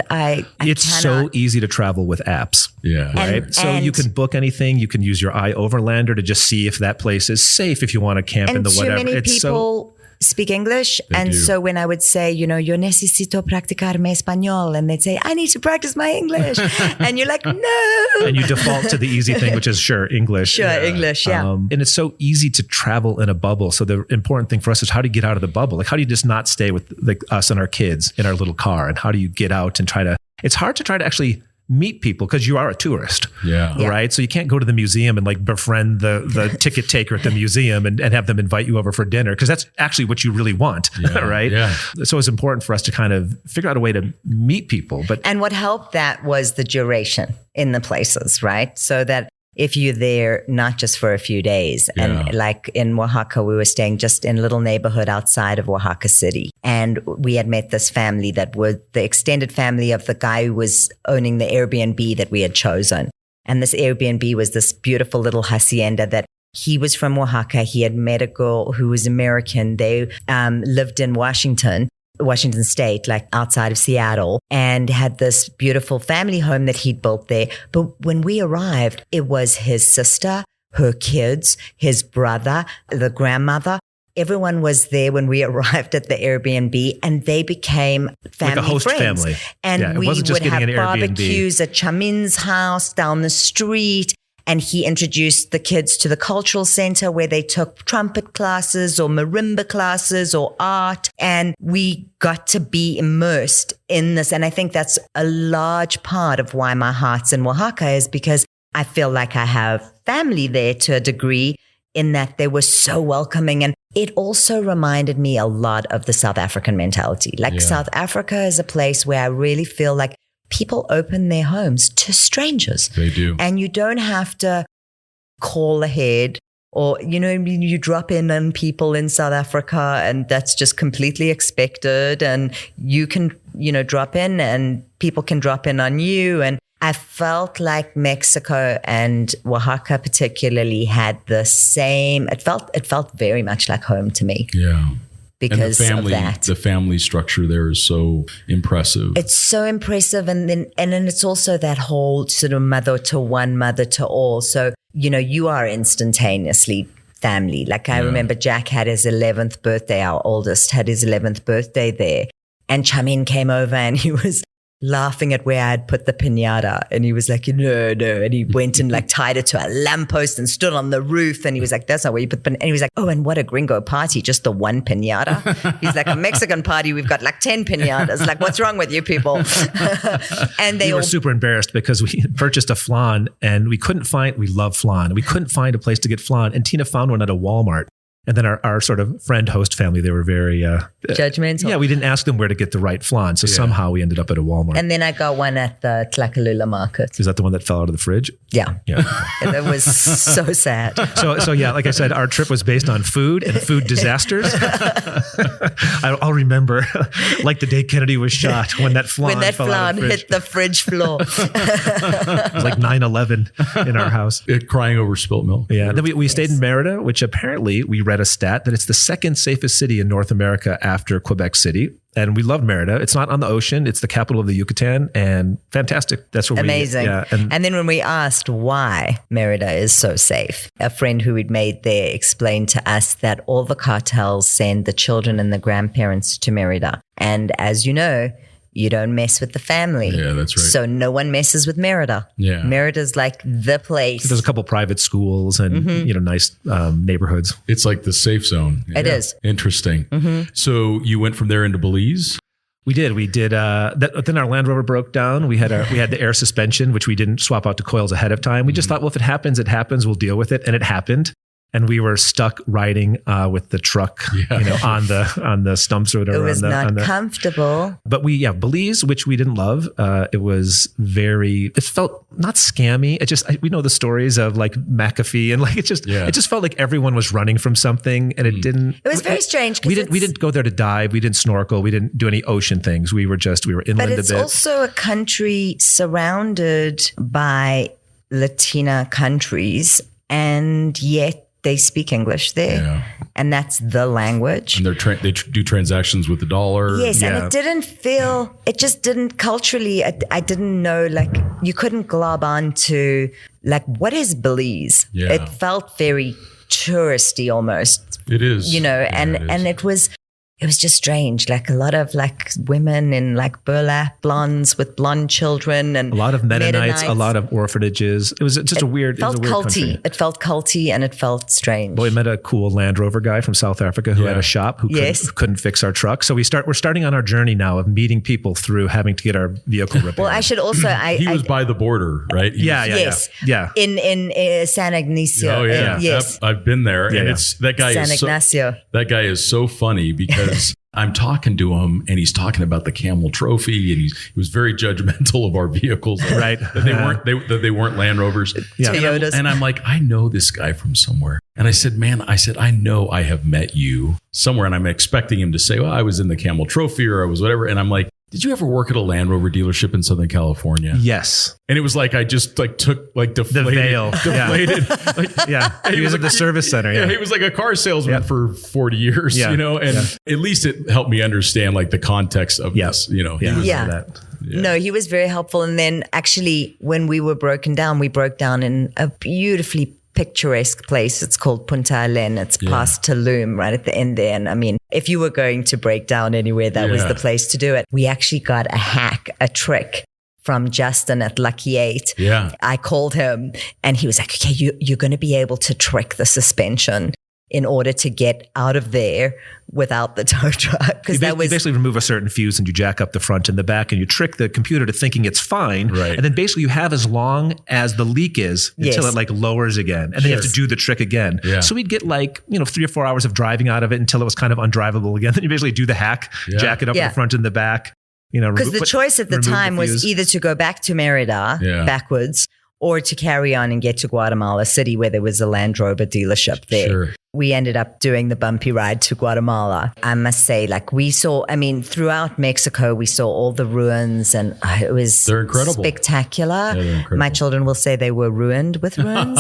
It's so easy to travel with apps. Yeah. Right. So you can book anything. You can use your iOverlander to just see if that place is safe if you want to camp in the whatever. Too many people speak English. So when I would say, yo necesito practicar mi español, and they'd say, I need to practice my English. And you're like, no. And you default to the easy thing, which is English. Sure, English, yeah. And it's so easy to travel in a bubble. So the important thing for us is how do you get out of the bubble? Like how do you just not stay with like us and our kids in our little car? And how do you get out and it's hard to try to actually meet people because you are a tourist. Yeah. Right. So you can't go to the museum and like befriend the ticket taker at the museum and have them invite you over for dinner because that's actually what you really want. Yeah. Right. Yeah. So it's important for us to kind of figure out a way to meet people. And what helped that was the duration in the places, right? So that if you're there, not just for a few days. And like in Oaxaca, we were staying just in a little neighborhood outside of Oaxaca City. And we had met this family that was the extended family of the guy who was owning the Airbnb that we had chosen. And this Airbnb was this beautiful little hacienda that he was from Oaxaca. He had met a girl who was American. They lived in Washington State, like outside of Seattle, and had this beautiful family home that he'd built there. But when we arrived, it was his sister, her kids, his brother, the grandmother. Everyone was there when we arrived at the Airbnb, and they became family like a host friends. Family. And we would have barbecues at Chamin's house down the street. And he introduced the kids to the cultural center where they took trumpet classes or marimba classes or art. And we got to be immersed in this. And I think that's a large part of why my heart's in Oaxaca, is because I feel like I have family there to a degree, in that they were so welcoming. And it also reminded me a lot of the South African mentality. Like South Africa is a place where I really feel like people open their homes to strangers. They do. And you don't have to call ahead, or, you drop in on people in South Africa and that's just completely expected. And you can, drop in and people can drop in on you. And I felt like Mexico and Oaxaca particularly had the same, it felt very much like home to me. Yeah. Because and of that. The family structure there is so impressive. It's so impressive. And then it's also that whole sort of mother to one, mother to all. So, you are instantaneously family. Like I remember Jack had his 11th birthday. Our oldest had his 11th birthday there. And Chamin came over and he was laughing at where I had put the piñata. And he was like, no. And he went and like tied it to a lamppost and stood on the roof. And he was like, that's not where you put the piñata. And he was like, oh, and what a gringo party, just the one piñata. He's like, a Mexican party, we've got like 10 piñatas. Like, what's wrong with you people? And they were super embarrassed because we purchased a flan and we love flan. We couldn't find a place to get flan. And Tina found one at a Walmart. And then our sort of friend host family, they were very judgmental. Yeah, we didn't ask them where to get the right flan. So somehow we ended up at a Walmart. And then I got one at the Tlacolula market. Is that the one that fell out of the fridge? Yeah. And it was so sad. So yeah, like I said, our trip was based on food and food disasters. I'll remember like the day Kennedy was shot when that flan hit the fridge floor. It was like 9/11 in our house. Crying over spilt milk. Yeah. Then we stayed in Merida, which apparently we read a stat that it's the second safest city in North America after Quebec City. And we love Merida. It's not on the ocean. It's the capital of the Yucatan, and fantastic. That's where amazing. And then when we asked why Merida is so safe, a friend who we'd made there explained to us that all the cartels send the children and the grandparents to Merida. And as you know, you don't mess with the family. Yeah, that's right. So no one messes with Merida. Yeah. Merida's like the place. There's a couple private schools and nice neighborhoods. It's like the safe zone. Yeah. It is. Interesting. So you went from there into Belize? We did. Then our Land Rover broke down. We had the air suspension, which we didn't swap out to coils ahead of time. We just thought, well, if it happens, it happens. We'll deal with it. And it happened. And we were stuck riding with the truck, on the stumps or whatever. It was not comfortable. But Belize, which we didn't love. It felt not scammy. We know the stories of like McAfee and like it just felt like everyone was running from something, and it didn't. It was very strange. We didn't go there to dive. We didn't snorkel. We didn't do any ocean things. We were inland a bit. But it's also a country surrounded by Latina countries, and yet they speak English there, and that's the language. And they do transactions with the dollar. Yes, and it just didn't culturally, I didn't know, like you couldn't glob onto like, what is Belize? Yeah. It felt very touristy almost. It is. And it was just strange. Like a lot of like women in like burlap blondes with blonde children, and a lot of Mennonites, a lot of orphanages. It was just a weird culty. Country. It felt culty and it felt strange. Well, we met a cool Land Rover guy from South Africa who had a shop who couldn't fix our truck. So we're starting on our journey now of meeting people through having to get our vehicle repaired. Well, I should also, he was by the border, right? Yes. In San Ignacio. Oh yeah. Yes. I've been there, and it's that guy San Ignacio. That guy is so funny because I'm talking to him, and he's talking about the Camel Trophy, and he was very judgmental of our vehicles, right? that they weren't Land Rovers, Toyotas. And I'm like, I know this guy from somewhere. And I said, I know I have met you somewhere. And I'm expecting him to say, well, I was in the Camel Trophy or I was whatever. And I'm like, did you ever work at a Land Rover dealership in Southern California? Yes. And it was like I just took deflated. The veil. Yeah. He was at the service center. Yeah. He was like a car salesman for 40 years, and at least it helped me understand like the context of this, He was that. No, he was very helpful. And then actually when we were broken down, we broke down in a beautifully picturesque place. It's called Punta Alen. It's past Tulum, right at the end there. And I mean, if you were going to break down anywhere, that was the place to do it. We actually got a trick from Justin at Lucky 8. Yeah. I called him and he was like, okay, you're going to be able to trick the suspension in order to get out of there without the tow truck. Because you basically remove a certain fuse and you jack up the front and the back and you trick the computer to thinking it's fine. Right. And then basically you have as long as the leak is until it like lowers again. And then you have to do the trick again. Yeah. So we'd get 3 or 4 hours of driving out of it until it was kind of undrivable again. Then you basically do the hack, jack it up in the front and the back. Because the choice at the time was either to go back to Merida backwards or to carry on and get to Guatemala City where there was a Land Rover dealership there. Sure. We ended up doing the bumpy ride to Guatemala. I must say, throughout Mexico, we saw all the ruins and it was they're incredible. Spectacular. Yeah, incredible. My children will say they were ruined with ruins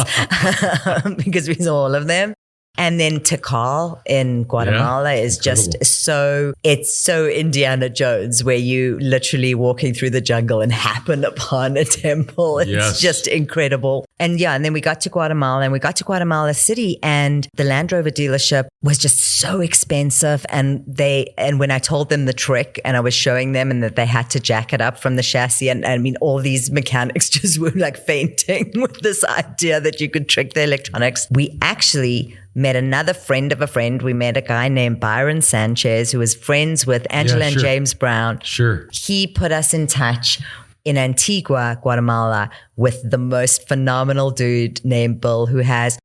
because we saw all of them. And then Tikal in Guatemala is just it's so Indiana Jones where you literally walking through the jungle and happen upon a temple. It's just incredible. And then we got to Guatemala and we got to Guatemala City and the Land Rover dealership was just so expensive. And when I told them the trick and I was showing them and that they had to jack it up from the chassis and all these mechanics just were like fainting with this idea that you could trick the electronics. We actually met another friend of a friend. We met a guy named Byron Sanchez who was friends with Angela and James Brown. Sure. He put us in touch in Antigua, Guatemala with the most phenomenal dude named Bill who has,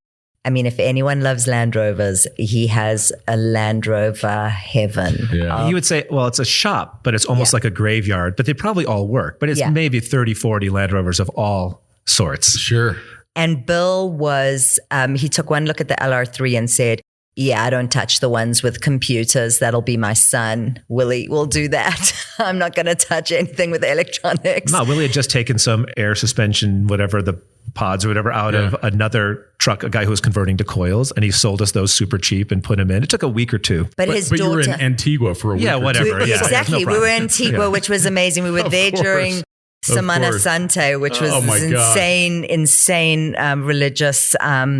if anyone loves Land Rovers, he has a Land Rover heaven. Yeah. You would say, well, it's a shop, but it's almost like a graveyard, but they probably all work. But it's maybe 30, 40 Land Rovers of all sorts. Sure. And Bill was, he took one look at the LR3 and said, I don't touch the ones with computers. That'll be my son. Willie will do that. I'm not going to touch anything with electronics. No, Willie had just taken some air suspension, whatever, the pods or whatever out of another truck, a guy who was converting to coils, and he sold us those super cheap and put them in. It took a week or two. But his daughter... you were in Antigua for a week whatever. Exactly. We were in Antigua, which was amazing. We were there during... Semana Santa, which was this insane religious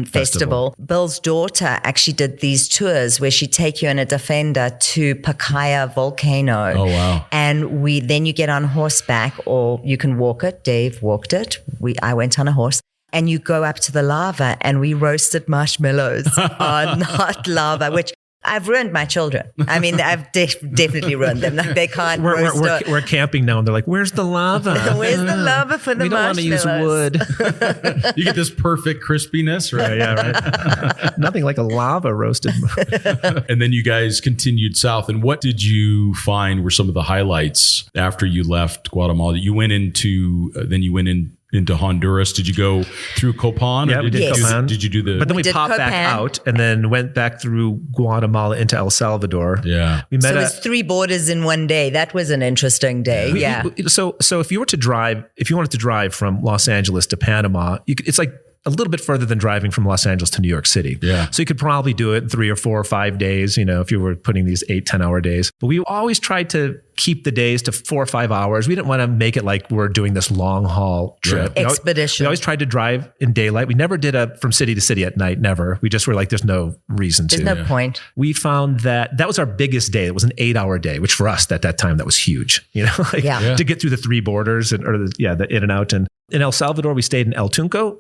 festival. Bill's daughter actually did these tours where she'd take you in a Defender to Pacaya volcano. Oh, wow. And then you get on horseback or you can walk it. Dave walked it. I went on a horse. And you go up to the lava and we roasted marshmallows on hot lava, which... I've ruined my children. I've definitely ruined them. They can't roast. We're camping now, and they're like, "Where's the lava? Where's the lava for the marshmallows? We don't want to use wood." You get this perfect crispiness, right? Right. Nothing like a lava roasted. And then you guys continued south. And what did you find were some of the highlights after you left Guatemala? You went into into Honduras. Did you go through Copan? Yeah, we did Copan. Did you do the... But then we popped back out and then went back through Guatemala into El Salvador. Yeah. So it was 3 borders in one day. That was an interesting day. So if you wanted to drive from Los Angeles to Panama, it's like a little bit further than driving from Los Angeles to New York City. Yeah. So you could probably do it in 3 or 4 or 5 days, if you were putting these 8-10 hour days. But we always tried to keep the days to 4 or 5 hours. We didn't want to make it like we're doing this long haul trip. Expedition. We always tried to drive in daylight. We never did a from city to city at night. Never. We just were like, there's no reason to. There's no point. We found that was our biggest day. It was an 8-hour day, which for us at that time, that was huge. To get through the 3 borders the in and out. And in El Salvador, we stayed in El Tunco.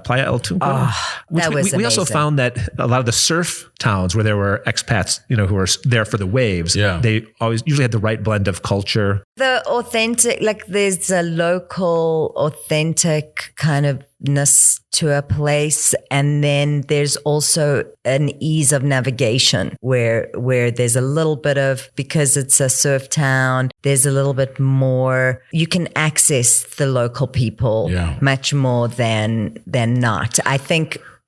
Playa El Tunco. We also found that a lot of the surf towns where there were expats, who were there for the waves, they usually had the right blend of culture. The authentic, there's a local authentic kind of to a place, and then there's also an ease of navigation where there's a little bit of, because it's a surf town, there's a little bit more, you can access the local people much more than not.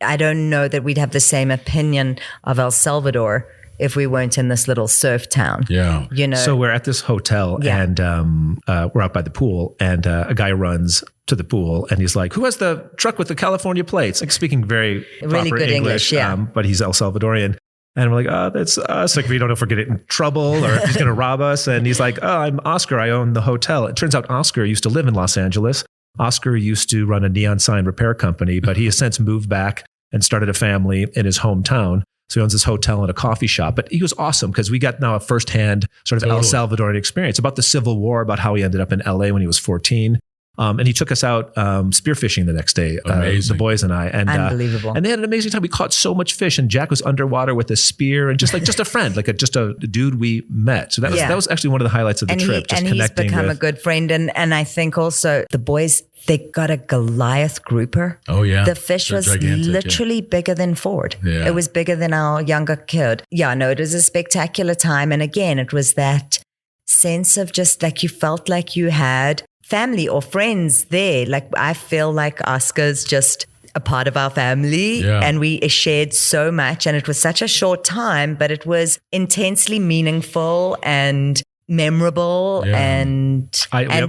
I don't know that we'd have the same opinion of El Salvador if we weren't in this little surf town. Yeah. So we're at this hotel and we're out by the pool, and a guy runs to the pool and he's like, "Who has the truck with the California plates?" Like speaking very really proper good English, but he's El Salvadorian. And we're like, "Oh, that's us." Like, we don't know if we're getting in trouble or if he's going to rob us. And he's like, "Oh, I'm Oscar. I own the hotel." It turns out Oscar used to live in Los Angeles. Oscar used to run a neon sign repair company, but he has since moved back and started a family in his hometown. So he owns this hotel and a coffee shop. But he was awesome because we got now a firsthand sort of El Salvadorian experience about the Civil War, about how he ended up in LA when he was 14. And he took us out spearfishing the next day, the boys and I. And, unbelievable. And they had an amazing time. We caught so much fish, and Jack was underwater with a spear and just a friend, like just a dude we met. So that was actually one of the highlights of the trip. And he's become a good friend. And I think also the boys, they got a Goliath grouper. Oh, yeah. The fish was gigantic, literally bigger than Ford. Yeah. It was bigger than our younger kid. Yeah, no, it was a spectacular time. And again, it was that sense of just like you felt like you had family or friends there. Like I feel like Oscar's just a part of our family and we shared so much, and it was such a short time, but it was intensely meaningful and memorable. And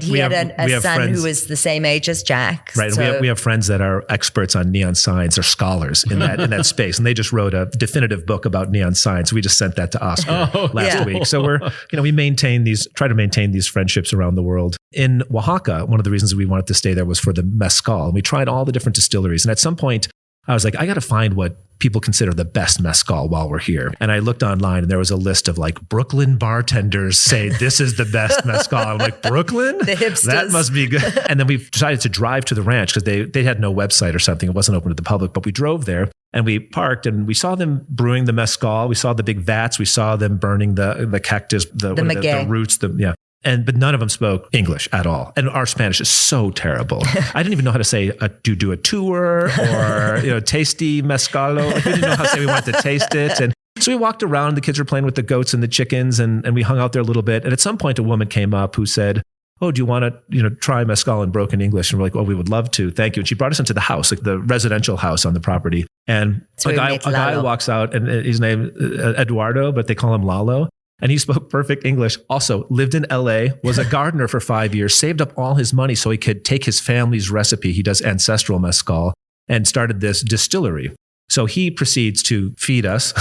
he had a son who was the same age as Jack. Right. So we have friends that are experts on neon signs. They're scholars in that space. And they just wrote a definitive book about neon signs. We just sent that to Oscar last week. So we try to maintain these friendships around the world. In Oaxaca, one of the reasons we wanted to stay there was for the mezcal. And we tried all the different distilleries. And at some point I was like, I got to find what people consider the best mezcal while we're here. And I looked online and there was a list of like Brooklyn bartenders say this is the best mezcal. I'm like, Brooklyn? The hipsters. That must be good. And then we decided to drive to the ranch because they had no website or something. It wasn't open to the public, but we drove there and we parked and we saw them brewing the mezcal. We saw the big vats. We saw them burning the cactus, the roots, but none of them spoke English at all. And our Spanish is so terrible. I didn't even know how to say, do a tour or, tasty mezcalo. Like we didn't know how to say we wanted to taste it. And so we walked around, the kids were playing with the goats and the chickens and we hung out there a little bit. And at some point a woman came up who said, "Oh, do you want to, try mezcal in broken English?" And we're like, "Well, we would love to. Thank you." And she brought us into the house, like the residential house on the property. And a guy walks out and his name Eduardo, but they call him Lalo. And he spoke perfect English, also lived in LA, was a gardener for 5 years, saved up all his money so he could take his family's recipe. He does ancestral mezcal and started this distillery. So he proceeds to feed us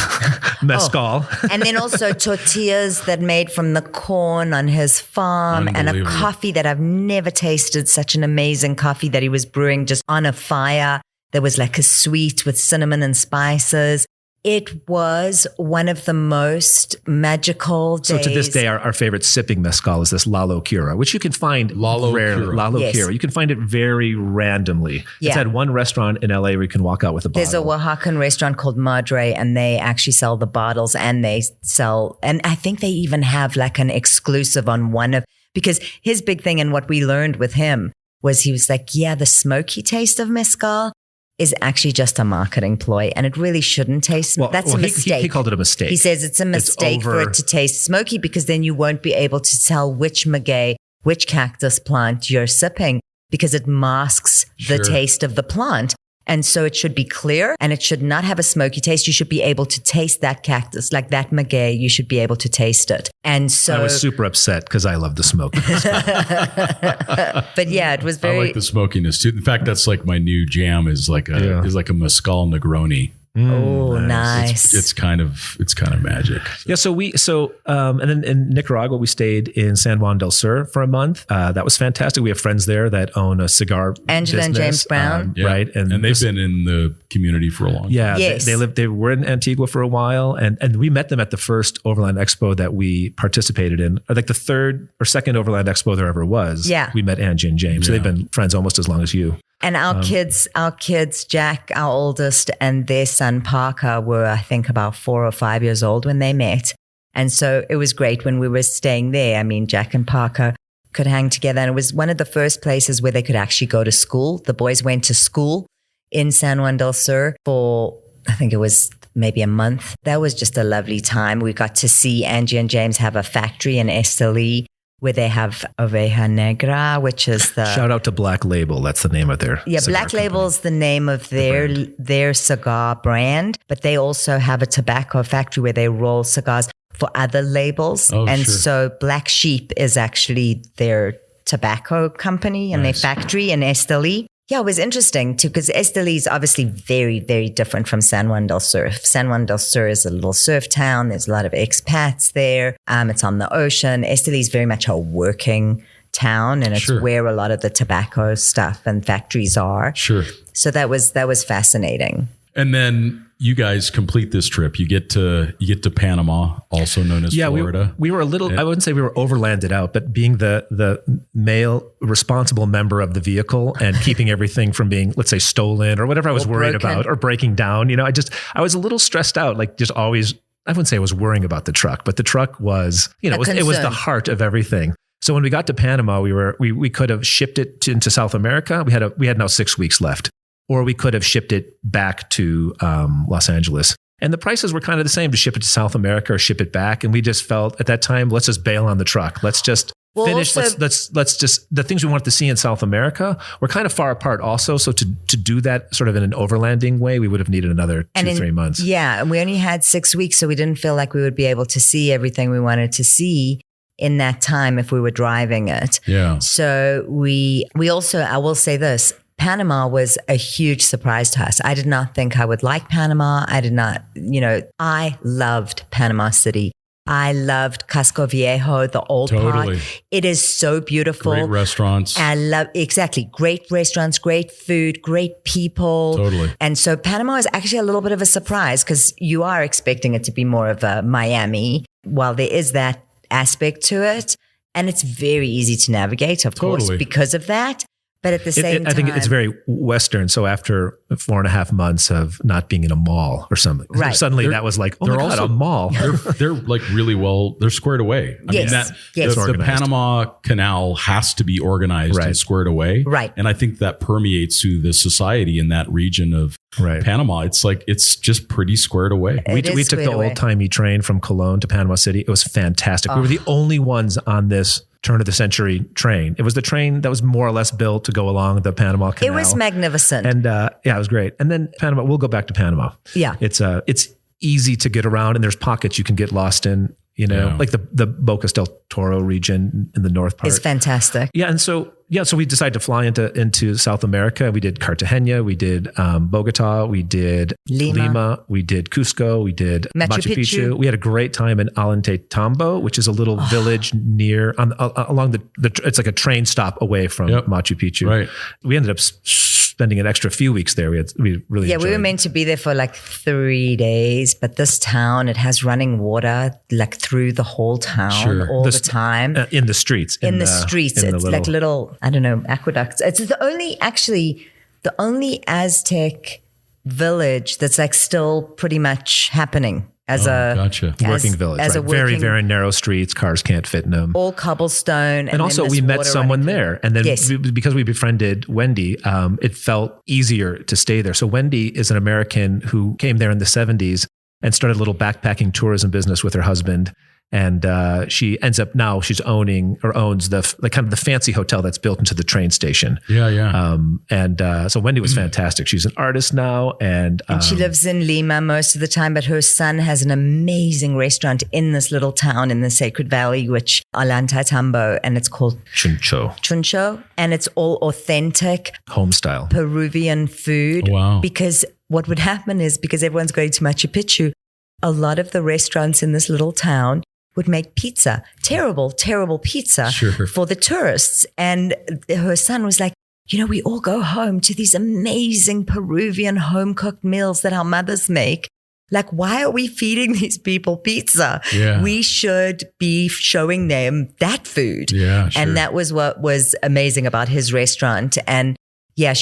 mezcal. And then also tortillas that made from the corn on his farm and a coffee that I've never tasted, such an amazing coffee that he was brewing just on a fire. There was like a sweet with cinnamon and spices. It was one of the most magical days. So to this day, our favorite sipping mezcal is this Lalo Cura, which you can find rarely. Lalo Cura. You can find it very randomly. Yeah. It's at one restaurant in LA where you can walk out with a bottle. There's a Oaxacan restaurant called Madre, and they actually sell the bottles and and I think they even have like an exclusive on because his big thing and what we learned with him was he was like, the smoky taste of mezcal is actually just a marketing ploy, and it really shouldn't taste. That's a mistake. He called it a mistake. He says it's a mistake for it to taste smoky because then you won't be able to tell which maguey, which cactus plant you're sipping because it masks the taste of the plant. And so it should be clear and it should not have a smoky taste. You should be able to taste that cactus, like that maguey. You should be able to taste it. And so I was super upset because I love the smokiness. But it was very. I like the smokiness too. In fact, that's like my new jam is like a mezcal Negroni. Oh, nice. It's kind of magic. Yeah. And then in Nicaragua, we stayed in San Juan del Sur for a month. That was fantastic. We have friends there that own a cigar Angela business, and James Brown. Right. And they've been in the community for a long time. Yeah. Yes. They were in Antigua for a while and we met them at the first Overland Expo that we participated in, or like the third or second Overland Expo there ever was. Yeah. We met Angie and James. So they've been friends almost as long as you. And our kids, Jack, our oldest, and their son Parker were, I think, about 4 or 5 years old when they met. And so it was great when we were staying there. I mean, Jack and Parker could hang together. And it was one of the first places where they could actually go to school. The boys went to school in San Juan del Sur for, I think it was maybe a month. That was just a lovely time. We got to see Angie and James have a factory in Esteli where they have Oveja Negra, which is the... Shout out to Black Label. That's the name of their Black Label is the name of their cigar brand, but they also have a tobacco factory where they roll cigars for other labels. So Black Sheep is actually their tobacco company and their factory in Esteli. Yeah, it was interesting too, because Esteli is obviously very, very different from San Juan del Sur. San Juan del Sur is a little surf town. There's a lot of expats there. It's on the ocean. Esteli is very much a working town, and it's where a lot of the tobacco stuff and factories are. Sure. So that was fascinating. And then you guys complete this trip. You get to Panama, also known as Florida. We were a little, I wouldn't say we were overlanded out, but being the male responsible member of the vehicle and keeping everything from being, let's say, stolen or whatever I was worried about or breaking down, I was a little stressed out, like just always, I wouldn't say I was worrying about the truck, but the truck was, it was the heart of everything. So when we got to Panama, we could have shipped it into South America. We had now 6 weeks left. Or we could have shipped it back to Los Angeles. And the prices were kind of the same to ship it to South America or ship it back. And we just felt at that time, let's just bail on the truck. Let's just finish. Let's just, the things we wanted to see in South America were kind of far apart also. So to do that sort of in an overlanding way, we would have needed another 3 months. Yeah. And we only had 6 weeks. So we didn't feel like we would be able to see everything we wanted to see in that time if we were driving it. Yeah. So we also, I will say this, Panama was a huge surprise to us. I did not think I would like Panama. I did not, I loved Panama City. I loved Casco Viejo, the old part. It is so beautiful. Great restaurants. Great restaurants, great food, great people. Totally. And so Panama is actually a little bit of a surprise because you are expecting it to be more of a Miami, while there is that aspect to it. And it's very easy to navigate, of course, because of that. But at the same time, I think it's very Western. So after 4.5 months of not being in a mall or something, suddenly that was like, oh my God, a mall. They're like really they're squared away. I mean, the Panama Canal has to be organized and squared away. Right. And I think that permeates through the society in that region of Panama. It's just pretty squared away. We took the old-timey train from Cologne to Panama City. It was fantastic. We were the only ones on this turn of the century train. It was the train that was more or less built to go along the Panama Canal. It was magnificent. And it was great. And then Panama, we'll go back to Panama. Yeah. It's easy to get around and there's pockets you can get lost in, like the Bocas del Toro region in the north part. It's fantastic. Yeah. And so we decided to fly into South America. We did Cartagena, we did Bogota, we did Lima, we did Cusco, we did Machu Picchu. We had a great time in Ollantaytambo, which is a little village near along the it's like a train stop away from Machu Picchu. Right. We ended up spending an extra few weeks there. We really enjoyed. We were meant to be there for like 3 days, but this town, it has running water like through the whole town all the time. In the streets. It's like little, I don't know, aqueducts. It's the only Aztec village that's like still pretty much happening as working village. Very, very narrow streets. Cars can't fit in them. All cobblestone. And also we met someone there. And then because we befriended Wendy, it felt easier to stay there. So Wendy is an American who came there in the 70s and started a little backpacking tourism business with her husband. And she owns the kind of the fancy hotel that's built into the train station. Yeah. So Wendy was fantastic. She's an artist now, and she lives in Lima most of the time. But her son has an amazing restaurant in this little town in the Sacred Valley, which Ollantaytambo, and it's called Chuncho, and it's all authentic home style Peruvian food. Wow! Because what would happen is because everyone's going to Machu Picchu, a lot of the restaurants in this little town would make pizza, terrible pizza for the tourists. And her son was like, we all go home to these amazing Peruvian home-cooked meals that our mothers make. Like, why are we feeding these people pizza? Yeah. We should be showing them that food. Yeah, sure. And that was what was amazing about his restaurant. And yeah,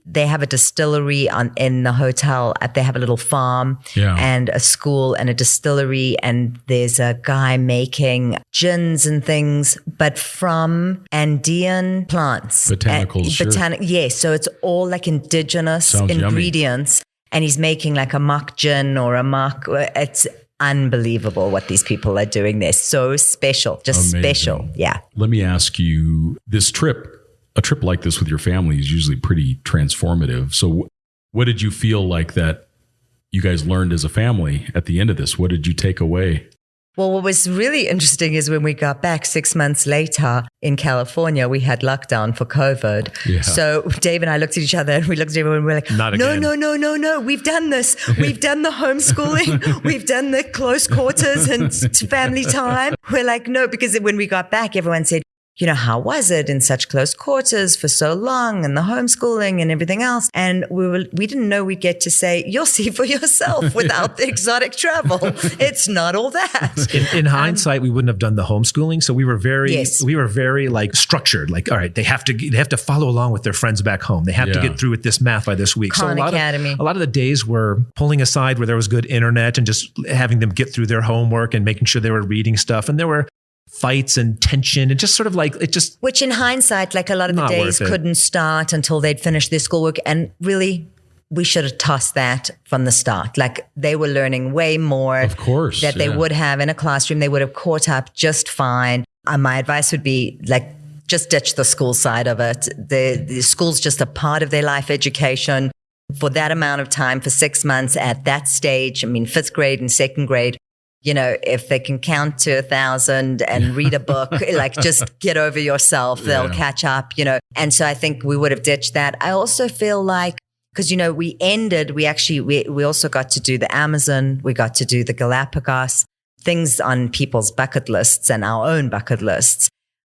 they have a distillery in the hotel. They have a little farm and a school and a distillery. And there's a guy making gins and things, but from Andean plants. Botanicals, sure. Yes. So it's all like indigenous ingredients. Yummy. And he's making like a mock gin or a mock. It's unbelievable what these people are doing. They're so special, just amazing. Special. Yeah. Let me ask you, a trip like this with your family is usually pretty transformative. So what did you feel like that you guys learned as a family at the end of this? What did you take away? Well, what was really interesting is when we got back 6 months later in California, we had lockdown for COVID. Yeah. So Dave and I looked at each other and we looked at everyone and we were like, no. We've done this. We've done the homeschooling. We've done the close quarters and family time. We're like, no, because when we got back, everyone said, you know, how was it in such close quarters for so long and the homeschooling and everything else? And we didn't know we'd get to say, you'll see for yourself without the exotic travel. It's not all that. In hindsight, we wouldn't have done the homeschooling. So we were very like structured, like, all right, they have to follow along with their friends back home. They have to get through with this math by this week. Khan so Academy. A lot of the days were pulling aside where there was good internet and just having them get through their homework and making sure they were reading stuff. And there were fights and tension and just sort of like which in hindsight, like a lot of the days couldn't start until they'd finished their schoolwork. And really, we should have tossed that from the start. Like they were learning way more, of course, that they would have in a classroom. They would have caught up just fine. My advice would be like, just ditch the school side of it. The school's just a part of their life education for that amount of time, for 6 months at that stage. I mean, 5th grade and 2nd grade. You know, if they can count to 1,000 and read a book, like just get over yourself, they'll catch up, you know. And so I think we would have ditched that. I also feel like, because, you know, we also got to do the Amazon, we got to do the Galapagos, things on people's bucket lists and our own bucket lists.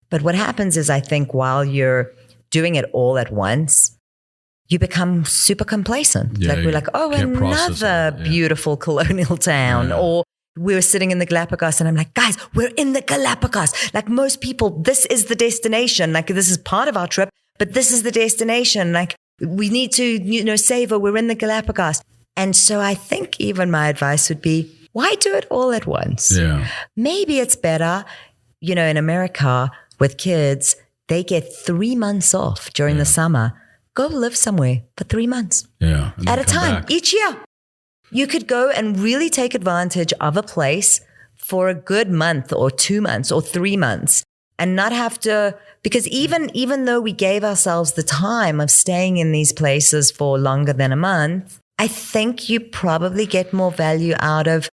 But what happens is I think while you're doing it all at once, you become super complacent. Yeah, like we're like, oh, another beautiful colonial town, or we were sitting in the Galapagos and I'm like, guys, we're in the Galapagos. Like most people, this is the destination. Like this is part of our trip, but this is the destination. Like we need to, you know, savor, we're in the Galapagos. And so I think even my advice would be, why do it all at once? Yeah. Maybe it's better, you know, in America with kids, they get 3 months off during the summer. Go live somewhere for 3 months at a time back. Each year. You could go and really take advantage of a place for a good month or 2 months or 3 months and not have to, because even though we gave ourselves the time of staying in these places for longer than a month, I think you probably get more value out of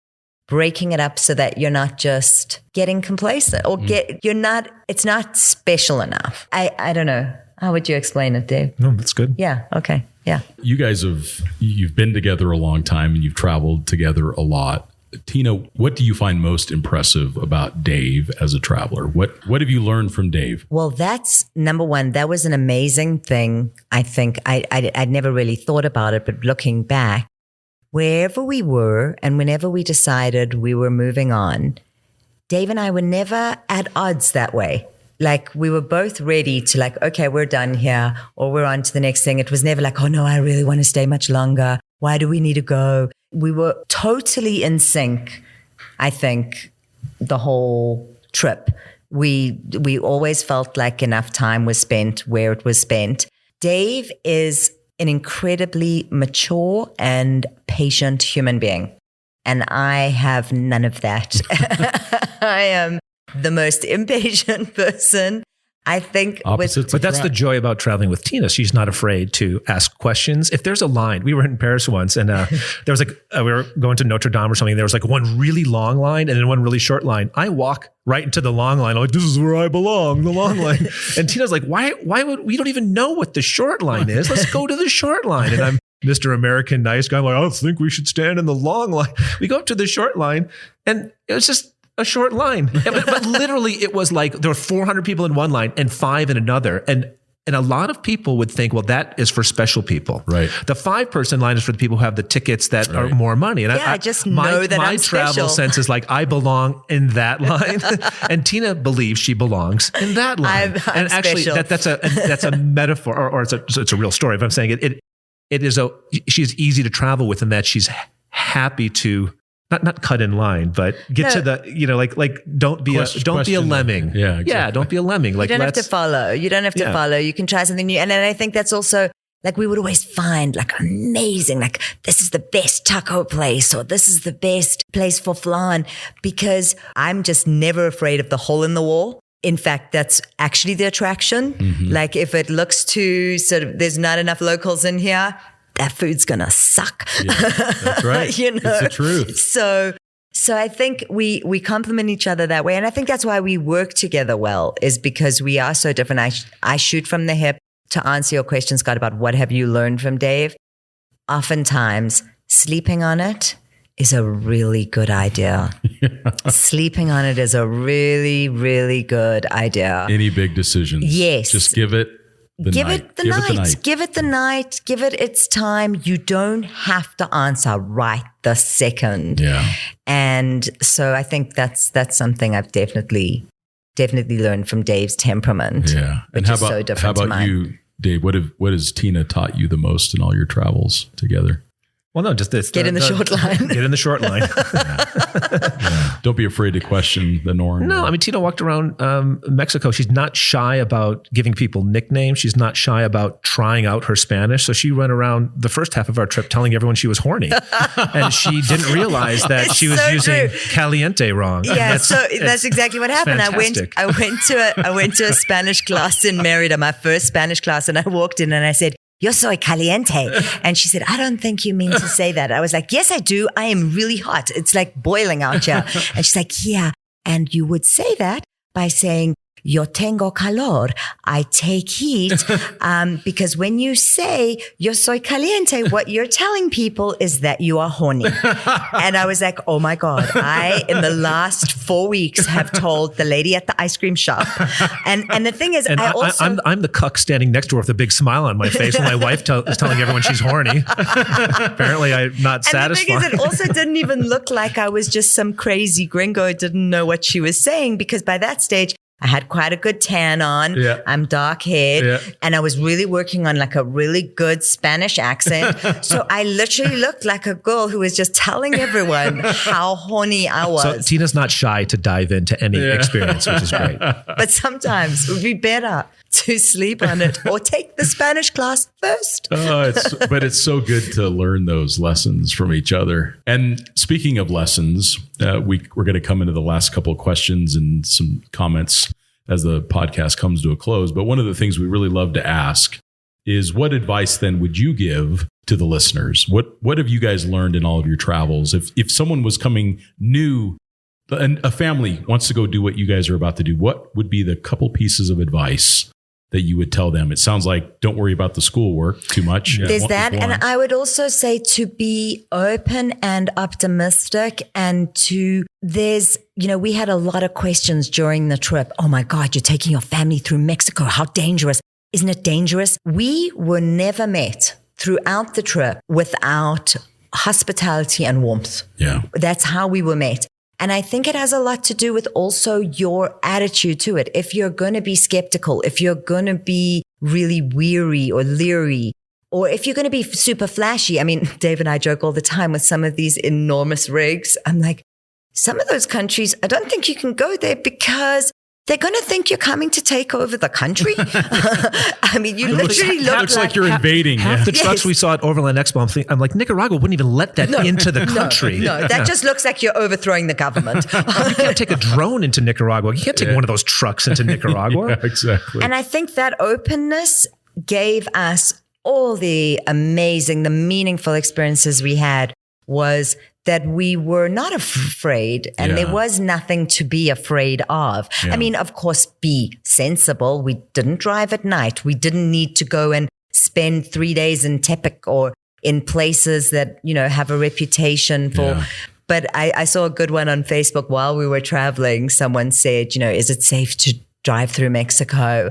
breaking it up so that you're not just getting complacent or it's not special enough. I don't know. How would you explain it, Dave? No, that's good. Yeah. Okay. Yeah. You guys you've been together a long time and you've traveled together a lot. Tina, what do you find most impressive about Dave as a traveler? What have you learned from Dave? Well, that's number one. That was an amazing thing. I think I'd never really thought about it, but looking back, wherever we were and whenever we decided we were moving on, Dave and I were never at odds that way. Like we were both ready to like, okay, we're done here or we're on to the next thing. It was never like, oh no, I really want to stay much longer. Why do we need to go? We were totally in sync, I think, the whole trip. We always felt like enough time was spent where it was spent. Dave is an incredibly mature and patient human being. And I have none of that. I am the most impatient person, I think. But that's the joy about traveling with Tina. She's not afraid to ask questions. If there's a line, we were in Paris once and there was like, we were going to Notre Dame or something. There was like one really long line and then one really short line. I walk right into the long line. I'm like, this is where I belong, the long line. And Tina's like, why would we don't even know what the short line is? Let's go to the short line. And I'm Mr. American nice guy. I'm like, I think we should stand in the long line. We go up to the short line and it was just a short line. But literally it was like there were 400 people in one line and 5 in another. And And a lot of people would think, well, that is for special people. Right. The 5-person line is for the people who have the tickets that are more money. And I just know that my I'm travel special. sense is like, I belong in that line. And Tina believes she belongs in that line. I'm and actually, special. that's a metaphor, or it's a real story. But I'm saying she's easy to travel with, in that she's happy to not cut in line, but get to the, don't be a lemming. Yeah, exactly. Yeah, don't be a lemming. Like, you don't have to follow. You don't have to follow. You can try something new. And then I think that's also, like, we would always find like amazing, like, this is the best taco place, or this is the best place for flan, because I'm just never afraid of the hole in the wall. In fact, that's actually the attraction. Mm-hmm. Like, if it looks too sort of, there's not enough locals in here, that food's going to suck. Yeah, that's right. It's the truth. So I think we complement each other that way. And I think that's why we work together well, is because we are so different. I shoot from the hip. To answer your question, Scott, about what have you learned from Dave? Oftentimes, sleeping on it is a really good idea. Sleeping on it is a really, really good idea. Any big decisions. Yes. Just give it the night. Give it the night. Give it its time. You don't have to answer right the second. Yeah. And so I think that's something I've definitely learned from Dave's temperament. Yeah. And which is so different how to about mine. you, Dave? What has Tina taught you the most in all your travels together? Well, no, just this. Get in the short line. Get in the short line. Yeah. Don't be afraid to question the norm. No, I mean, Tina walked around Mexico. She's not shy about giving people nicknames. She's not shy about trying out her Spanish. So she ran around the first half of our trip telling everyone she was horny. And she didn't realize that she was using caliente wrong. Yeah, that's exactly what happened. Fantastic. I went to a Spanish class in Merida, my first Spanish class, and I walked in and I said, "Yo soy caliente." And she said, "I don't think you mean to say that." I was like, "Yes, I do. I am really hot. It's like boiling out here." And she's like, "Yeah. And you would say that by saying, yo tengo calor. I take heat." Because when you say yo soy caliente, what you're telling people is that you are horny. And I was like, oh my God, I, in the last 4 weeks, have told the lady at the ice cream shop. And the thing is, And I'm I'm the cuck standing next to her with a big smile on my face when my wife is telling everyone she's horny. Apparently, I'm not satisfied. And the thing is, it also didn't even look like I was just some crazy gringo who didn't know what she was saying, because by that stage, I had quite a good tan on. Yeah. I'm dark haired. Yeah. And I was really working on like a really good Spanish accent. So I literally looked like a girl who was just telling everyone how horny I was. So Tina's not shy to dive into any experience, which is great. But sometimes it would be better to sleep on it or take the Spanish class first. But it's so good to learn those lessons from each other. And speaking of lessons, we're going to come into the last couple of questions and some comments as the podcast comes to a close. But one of the things we really love to ask is, what advice then would you give to the listeners? What have you guys learned in all of your travels? If someone was coming new and a family wants to go do what you guys are about to do, what would be the couple pieces of advice that you would tell them? It sounds like don't worry about the schoolwork too much. Yeah. There's that. And I would also say to be open and optimistic, and we had a lot of questions during the trip. Oh my God, you're taking your family through Mexico. How dangerous. Isn't it dangerous? We were never met throughout the trip without hospitality and warmth. Yeah. That's how we were met. And I think it has a lot to do with also your attitude to it. If you're going to be skeptical, if you're going to be really weary or leery, or if you're going to be super flashy. I mean, Dave and I joke all the time with some of these enormous rigs. I'm like, some of those countries, I don't think you can go there because they're going to think you're coming to take over the country. I mean, you literally looks like you're invading. Half the trucks we saw at Overland Expo, I'm like, Nicaragua wouldn't even let that into the country. No, that just looks like you're overthrowing the government. You can't take a drone into Nicaragua. You can't take one of those trucks into Nicaragua. Yeah, exactly. And I think that openness gave us all the meaningful experiences we had, was that we were not afraid, and there was nothing to be afraid of. Yeah. I mean, of course, be sensible. We didn't drive at night. We didn't need to go and spend 3 days in Tepic or in places that, have a reputation for. Yeah. But I saw a good one on Facebook while we were traveling. Someone said, is it safe to drive through Mexico?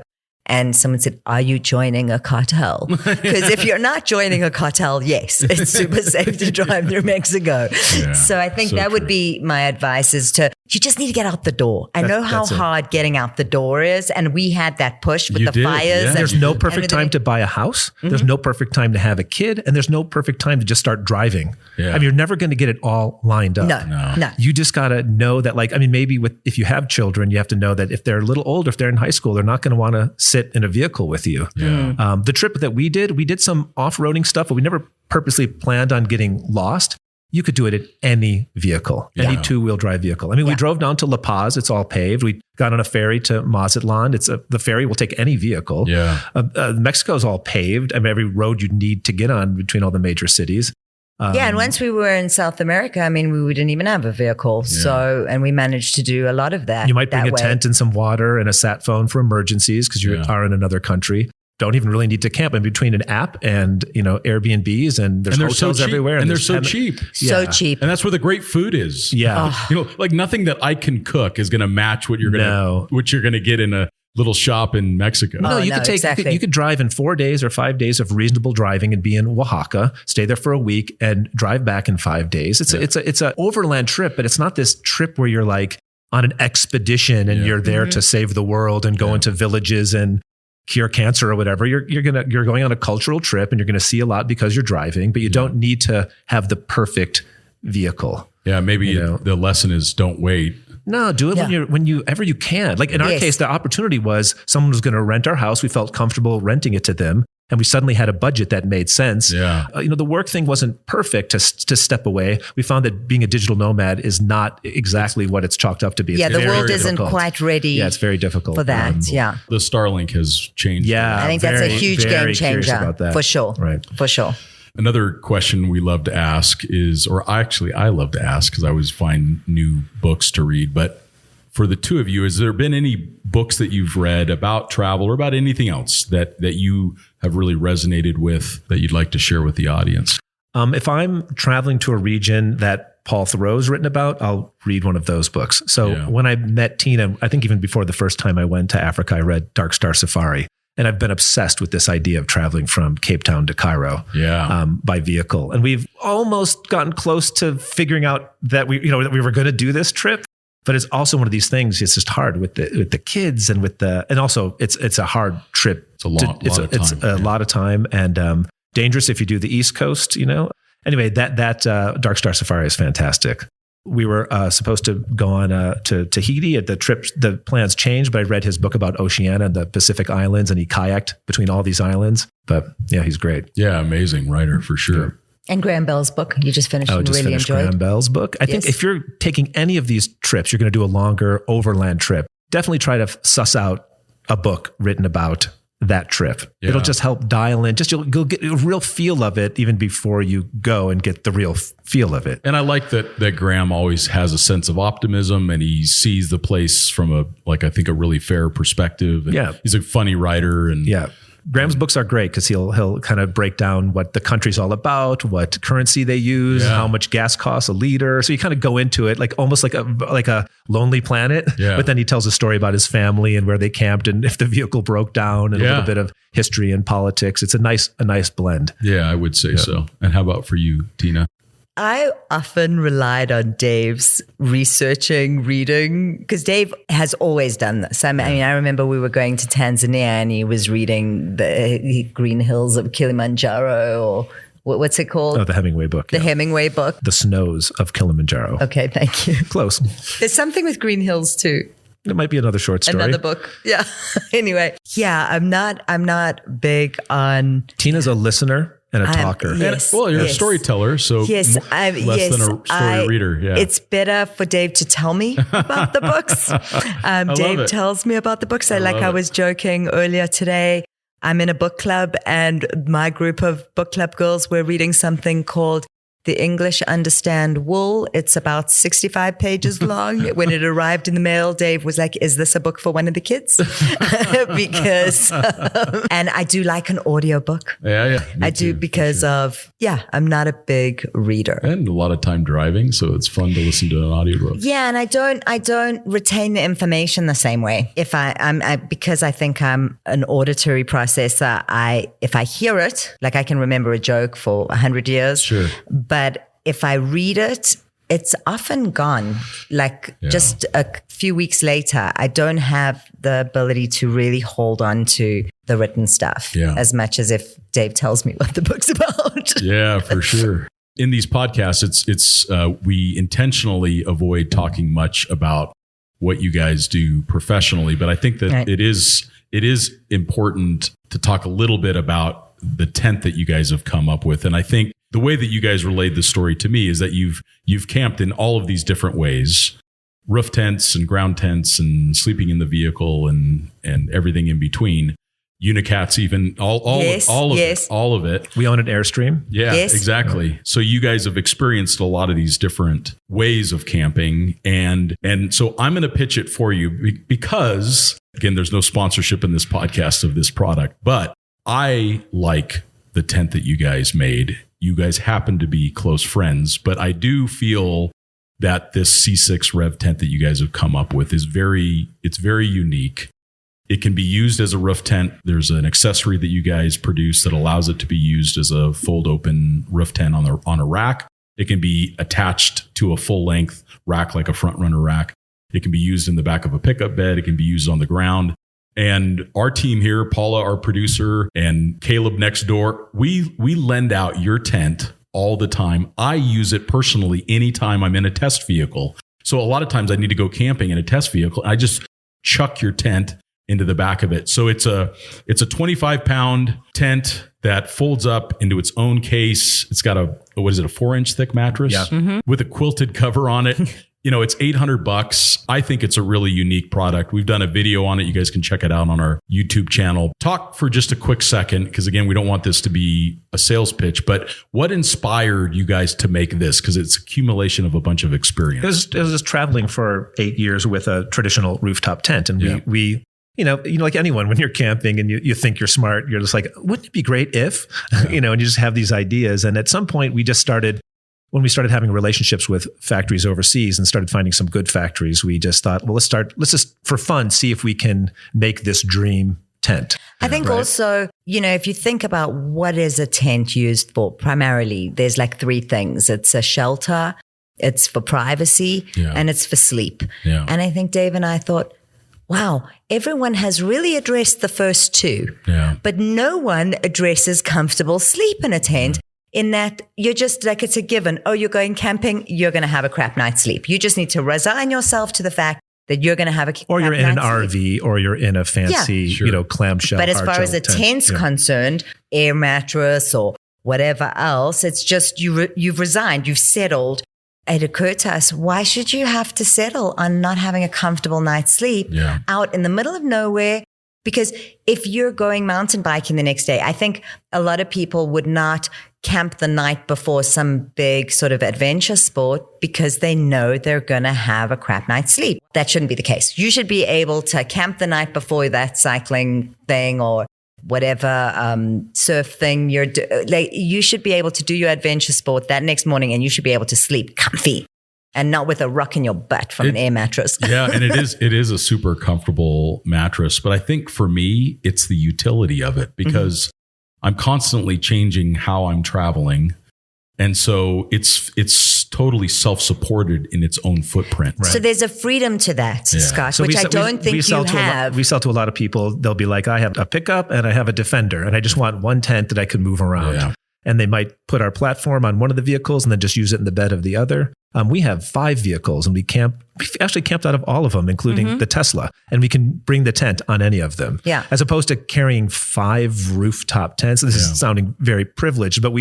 and someone said, "Are you joining a cartel?" Because if you're not joining a cartel, yes, it's super safe to drive through Mexico. Yeah, so I think that would be my advice: is you just need to get out the door. I know how hard getting out the door is, and we had that push with the fires. Yeah. There's no perfect time to buy a house. Mm-hmm. There's no perfect time to have a kid, and there's no perfect time to just start driving. Yeah. I mean, you're never going to get it all lined up. No. You just got to know that, like, I mean, maybe if you have children, you have to know that if they're a little older, if they're in high school, they're not going to want to sit in a vehicle with you. Yeah. The trip that we did some off-roading stuff, but we never purposely planned on getting lost. You could do it in any vehicle, any two-wheel drive vehicle. I mean, we drove down to La Paz. It's all paved. We got on a ferry to Mazatlan. The ferry will take any vehicle. Yeah. Mexico is all paved. I mean, every road you need to get on between all the major cities. And once we were in South America, I mean, we didn't even have a vehicle. Yeah. And we managed to do a lot of that. You might bring a tent and some water and a sat phone for emergencies because you are in another country. Don't even really need to camp in between an app and, Airbnbs and there's hotels everywhere. And they're so cheap. So cheap. And that's where the great food is. Yeah. Like nothing that I can cook is going to match what you're going to get in a little shop in Mexico. No, you could drive in 4 days or 5 days of reasonable driving and be in Oaxaca, stay there for a week and drive back in 5 days. It's a overland trip, but it's not this trip where you're like on an expedition and you're there to save the world and go into villages and cure cancer or whatever. You're going on a cultural trip and you're going to see a lot because you're driving, but you don't need to have the perfect vehicle. Yeah, maybe the lesson is don't wait. No, do it whenever you can. Like in our case, the opportunity was someone was going to rent our house. We felt comfortable renting it to them. And we suddenly had a budget that made sense. Yeah. The work thing wasn't perfect to step away. We found that being a digital nomad is not exactly what it's chalked up to be. It's the world isn't quite ready. Yeah, it's very difficult for that. The Starlink has changed. Yeah, I think that's a huge game changer for sure. Right. For sure. Another question we love to ask is, I love to ask because I always find new books to read, but for the two of you, has there been any books that you've read about travel or about anything else that you have really resonated with that you'd like to share with the audience? If I'm traveling to a region that Paul Theroux's written about, I'll read one of those books. So when I met Tina, I think even before the first time I went to Africa, I read Dark Star Safari. And I've been obsessed with this idea of traveling from Cape Town to Cairo by vehicle. And we've almost gotten close to figuring out that we were going to do this trip. But it's also one of these things. It's just hard with the kids and and also it's a hard trip. It's a lot of time and dangerous if you do the East Coast. Anyway, that Dark Star Safari is fantastic. We were supposed to go on to Tahiti at the trip. The plans changed, but I read his book about Oceania and the Pacific Islands, and he kayaked between all these islands. But yeah, he's great. Yeah, amazing writer for sure. Yeah. And Graham Bell's book you just finished and really enjoyed. Graham Bell's book. I think if you're taking any of these trips, you're going to do a longer overland trip. Definitely try to suss out a book written about that trip. Yeah. It'll just help dial in. You'll get a real feel of it even before you go and get the real feel of it. And I like that Graham always has a sense of optimism and he sees the place from a really fair perspective. And he's a funny writer and Graham's books are great because he'll kind of break down what the country's all about, what currency they use, how much gas costs a liter. So you kind of go into it like almost like a Lonely Planet. Yeah. But then he tells a story about his family and where they camped and if the vehicle broke down and a little bit of history and politics. It's a nice blend. Yeah, I would say so. And how about for you, Tina? I often relied on Dave's researching, reading, because Dave has always done this. I mean, I remember we were going to Tanzania and he was reading the Green Hills of Kilimanjaro, or what's it called? Oh, the Hemingway book. The Hemingway book. The Snows of Kilimanjaro. Okay, thank you. Close. There's something with Green Hills too. It might be another short story. Another book. Yeah. Anyway, I'm not big on... Tina's a listener and a talker. Yes, you're a storyteller, so less than a story reader. Yeah. It's better for Dave to tell me about the books. Dave tells me about the books. I was joking earlier today, I'm in a book club and my group of book club girls, we're reading something called the English understand wool. It's about 65 pages long. When it arrived in the mail, Dave was like, is this a book for one of the kids? Because, and I do like an audiobook. Yeah. I do because of, I'm not a big reader. And a lot of time driving, so it's fun to listen to an audiobook. Yeah, and I don't retain the information the same way. Because I think I'm an auditory processor, if I hear it, like I can remember a joke for 100 years. Sure. But if I read it, it's often gone. Like just a few weeks later, I don't have the ability to really hold on to the written stuff as much as if Dave tells me what the book's about. Yeah, for sure. In these podcasts, it's we intentionally avoid talking much about what you guys do professionally, but I think that it is important to talk a little bit about the tent that you guys have come up with. And I think the way that you guys relayed the story to me is that you've camped in all of these different ways, roof tents and ground tents and sleeping in the vehicle and everything in between. Unicats, even all of it. We own an Airstream. Yeah, exactly. So you guys have experienced a lot of these different ways of camping. And so I'm going to pitch it for you because, again, there's no sponsorship in this podcast of this product, but I like the tent that you guys made. You guys happen to be close friends, but I do feel that this C6 Rev tent that you guys have come up with is very unique. It can be used as a roof tent. There's an accessory that you guys produce that allows it to be used as a fold open roof tent on a rack. It can be attached to a full length rack like a front runner rack. It can be used in the back of a pickup bed. It can be used on the ground. And our team here, Paula, our producer, and Caleb next door, we lend out your tent all the time. I use it personally anytime I'm in a test vehicle. So a lot of times I need to go camping in a test vehicle. I just chuck your tent into the back of it. So it's a 25-pound tent that folds up into its own case. It's got a 4-inch thick mattress with a quilted cover on it. It's $800. I think it's a really unique product. We've done a video on it. You guys can check it out on our YouTube channel. Talk for just a quick second, because again, we don't want this to be a sales pitch, but what inspired you guys to make this? Because it's accumulation of a bunch of experience. It was just traveling for 8 years with a traditional rooftop tent. And we like anyone, when you're camping and you think you're smart, you're just like, wouldn't it be great if, and you just have these ideas. And at some point when we started having relationships with factories overseas and started finding some good factories, we just thought, well, let's just for fun, see if we can make this dream tent. I think also, if you think about what is a tent used for, primarily, there's like three things. It's a shelter, it's for privacy, and it's for sleep. Yeah. And I think Dave and I thought, wow, everyone has really addressed the first two, but no one addresses comfortable sleep in a tent. In that you're just like, it's a given. Oh, you're going camping, you're going to have a crap night's sleep. You just need to resign yourself to the fact that you're going to have a crap night's sleep. Or you're in an RV, or you're in a fancy, clamshell. But as far as a tent's concerned, air mattress or whatever else, it's just you've resigned, you've settled. It occurred to us, why should you have to settle on not having a comfortable night's sleep out in the middle of nowhere? Because if you're going mountain biking the next day, I think a lot of people would not camp the night before some big sort of adventure sport because they know they're going to have a crap night's sleep. That shouldn't be the case. You should be able to camp the night before that cycling thing or whatever surf thing you should be able to do your adventure sport that next morning, and you should be able to sleep comfy and not with a rock in your butt from an air mattress. And it is a super comfortable mattress. But I think for me, it's the utility of it, because I'm constantly changing how I'm traveling. And so it's totally self-supported in its own footprint. Right. So there's a freedom to that, Scott, so which I don't think you have. We sell to a lot of people. They'll be like, I have a pickup and I have a Defender, and I just want one tent that I can move around. Yeah. And they might put our platform on one of the vehicles and then just use it in the bed of the other. We have 5 vehicles, and we've actually camped out of all of them, including the Tesla, and we can bring the tent on any of them. Yeah. As opposed to carrying 5 rooftop tents. This is sounding very privileged, but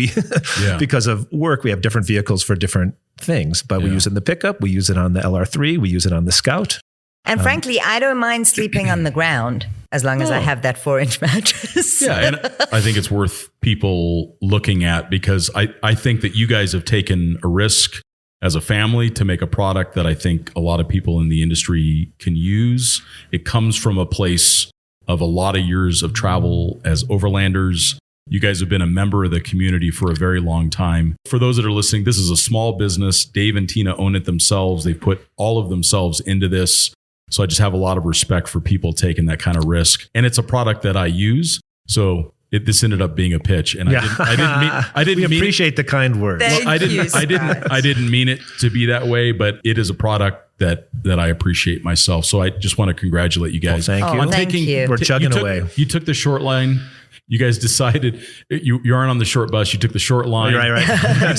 because of work, we have different vehicles for different things, but we use it in the pickup. We use it on the LR3. We use it on the Scout. And frankly, I don't mind sleeping on the ground. as long as I have that 4-inch mattress. Yeah, and I think it's worth people looking at because I think that you guys have taken a risk as a family to make a product that I think a lot of people in the industry can use. It comes from a place of a lot of years of travel as overlanders. You guys have been a member of the community for a very long time. For those that are listening, this is a small business. Dave and Tina own it themselves. They've put all of themselves into this. So I just have a lot of respect for people taking that kind of risk. And it's a product that I use. So this ended up being a pitch, and I didn't we appreciate the kind words. Thank you, I didn't mean it to be that way, but it is a product that I appreciate myself. So I just want to congratulate you guys. Well, thank you. Thank you. We're chugging away. You took the short line. You guys decided you aren't on the short bus. You took the short line. Right.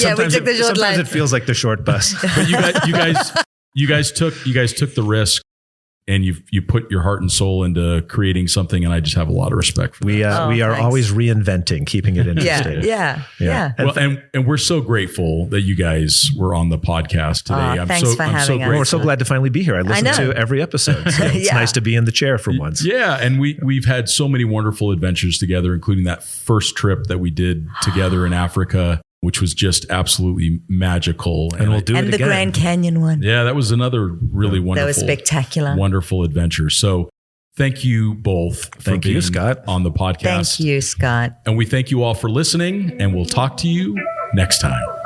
Yeah, we took the short line. Sometimes it feels like the short bus. But you guys took the risk. And you put your heart and soul into creating something, and I just have a lot of respect for that. We are always reinventing, keeping it interesting. Yeah. Well, and we're so grateful that you guys were on the podcast today. Thanks for having us. We're so glad to finally be here. I listen to every episode. So it's nice to be in the chair for once. Yeah, and we've had so many wonderful adventures together, including that first trip that we did together in Africa, which was just absolutely magical. And we'll do it again. And the Grand Canyon one. Yeah, that was another really wonderful. That was spectacular. Wonderful adventure. So thank you both for being Scott, on the podcast. Thank you, Scott. And we thank you all for listening, and we'll talk to you next time.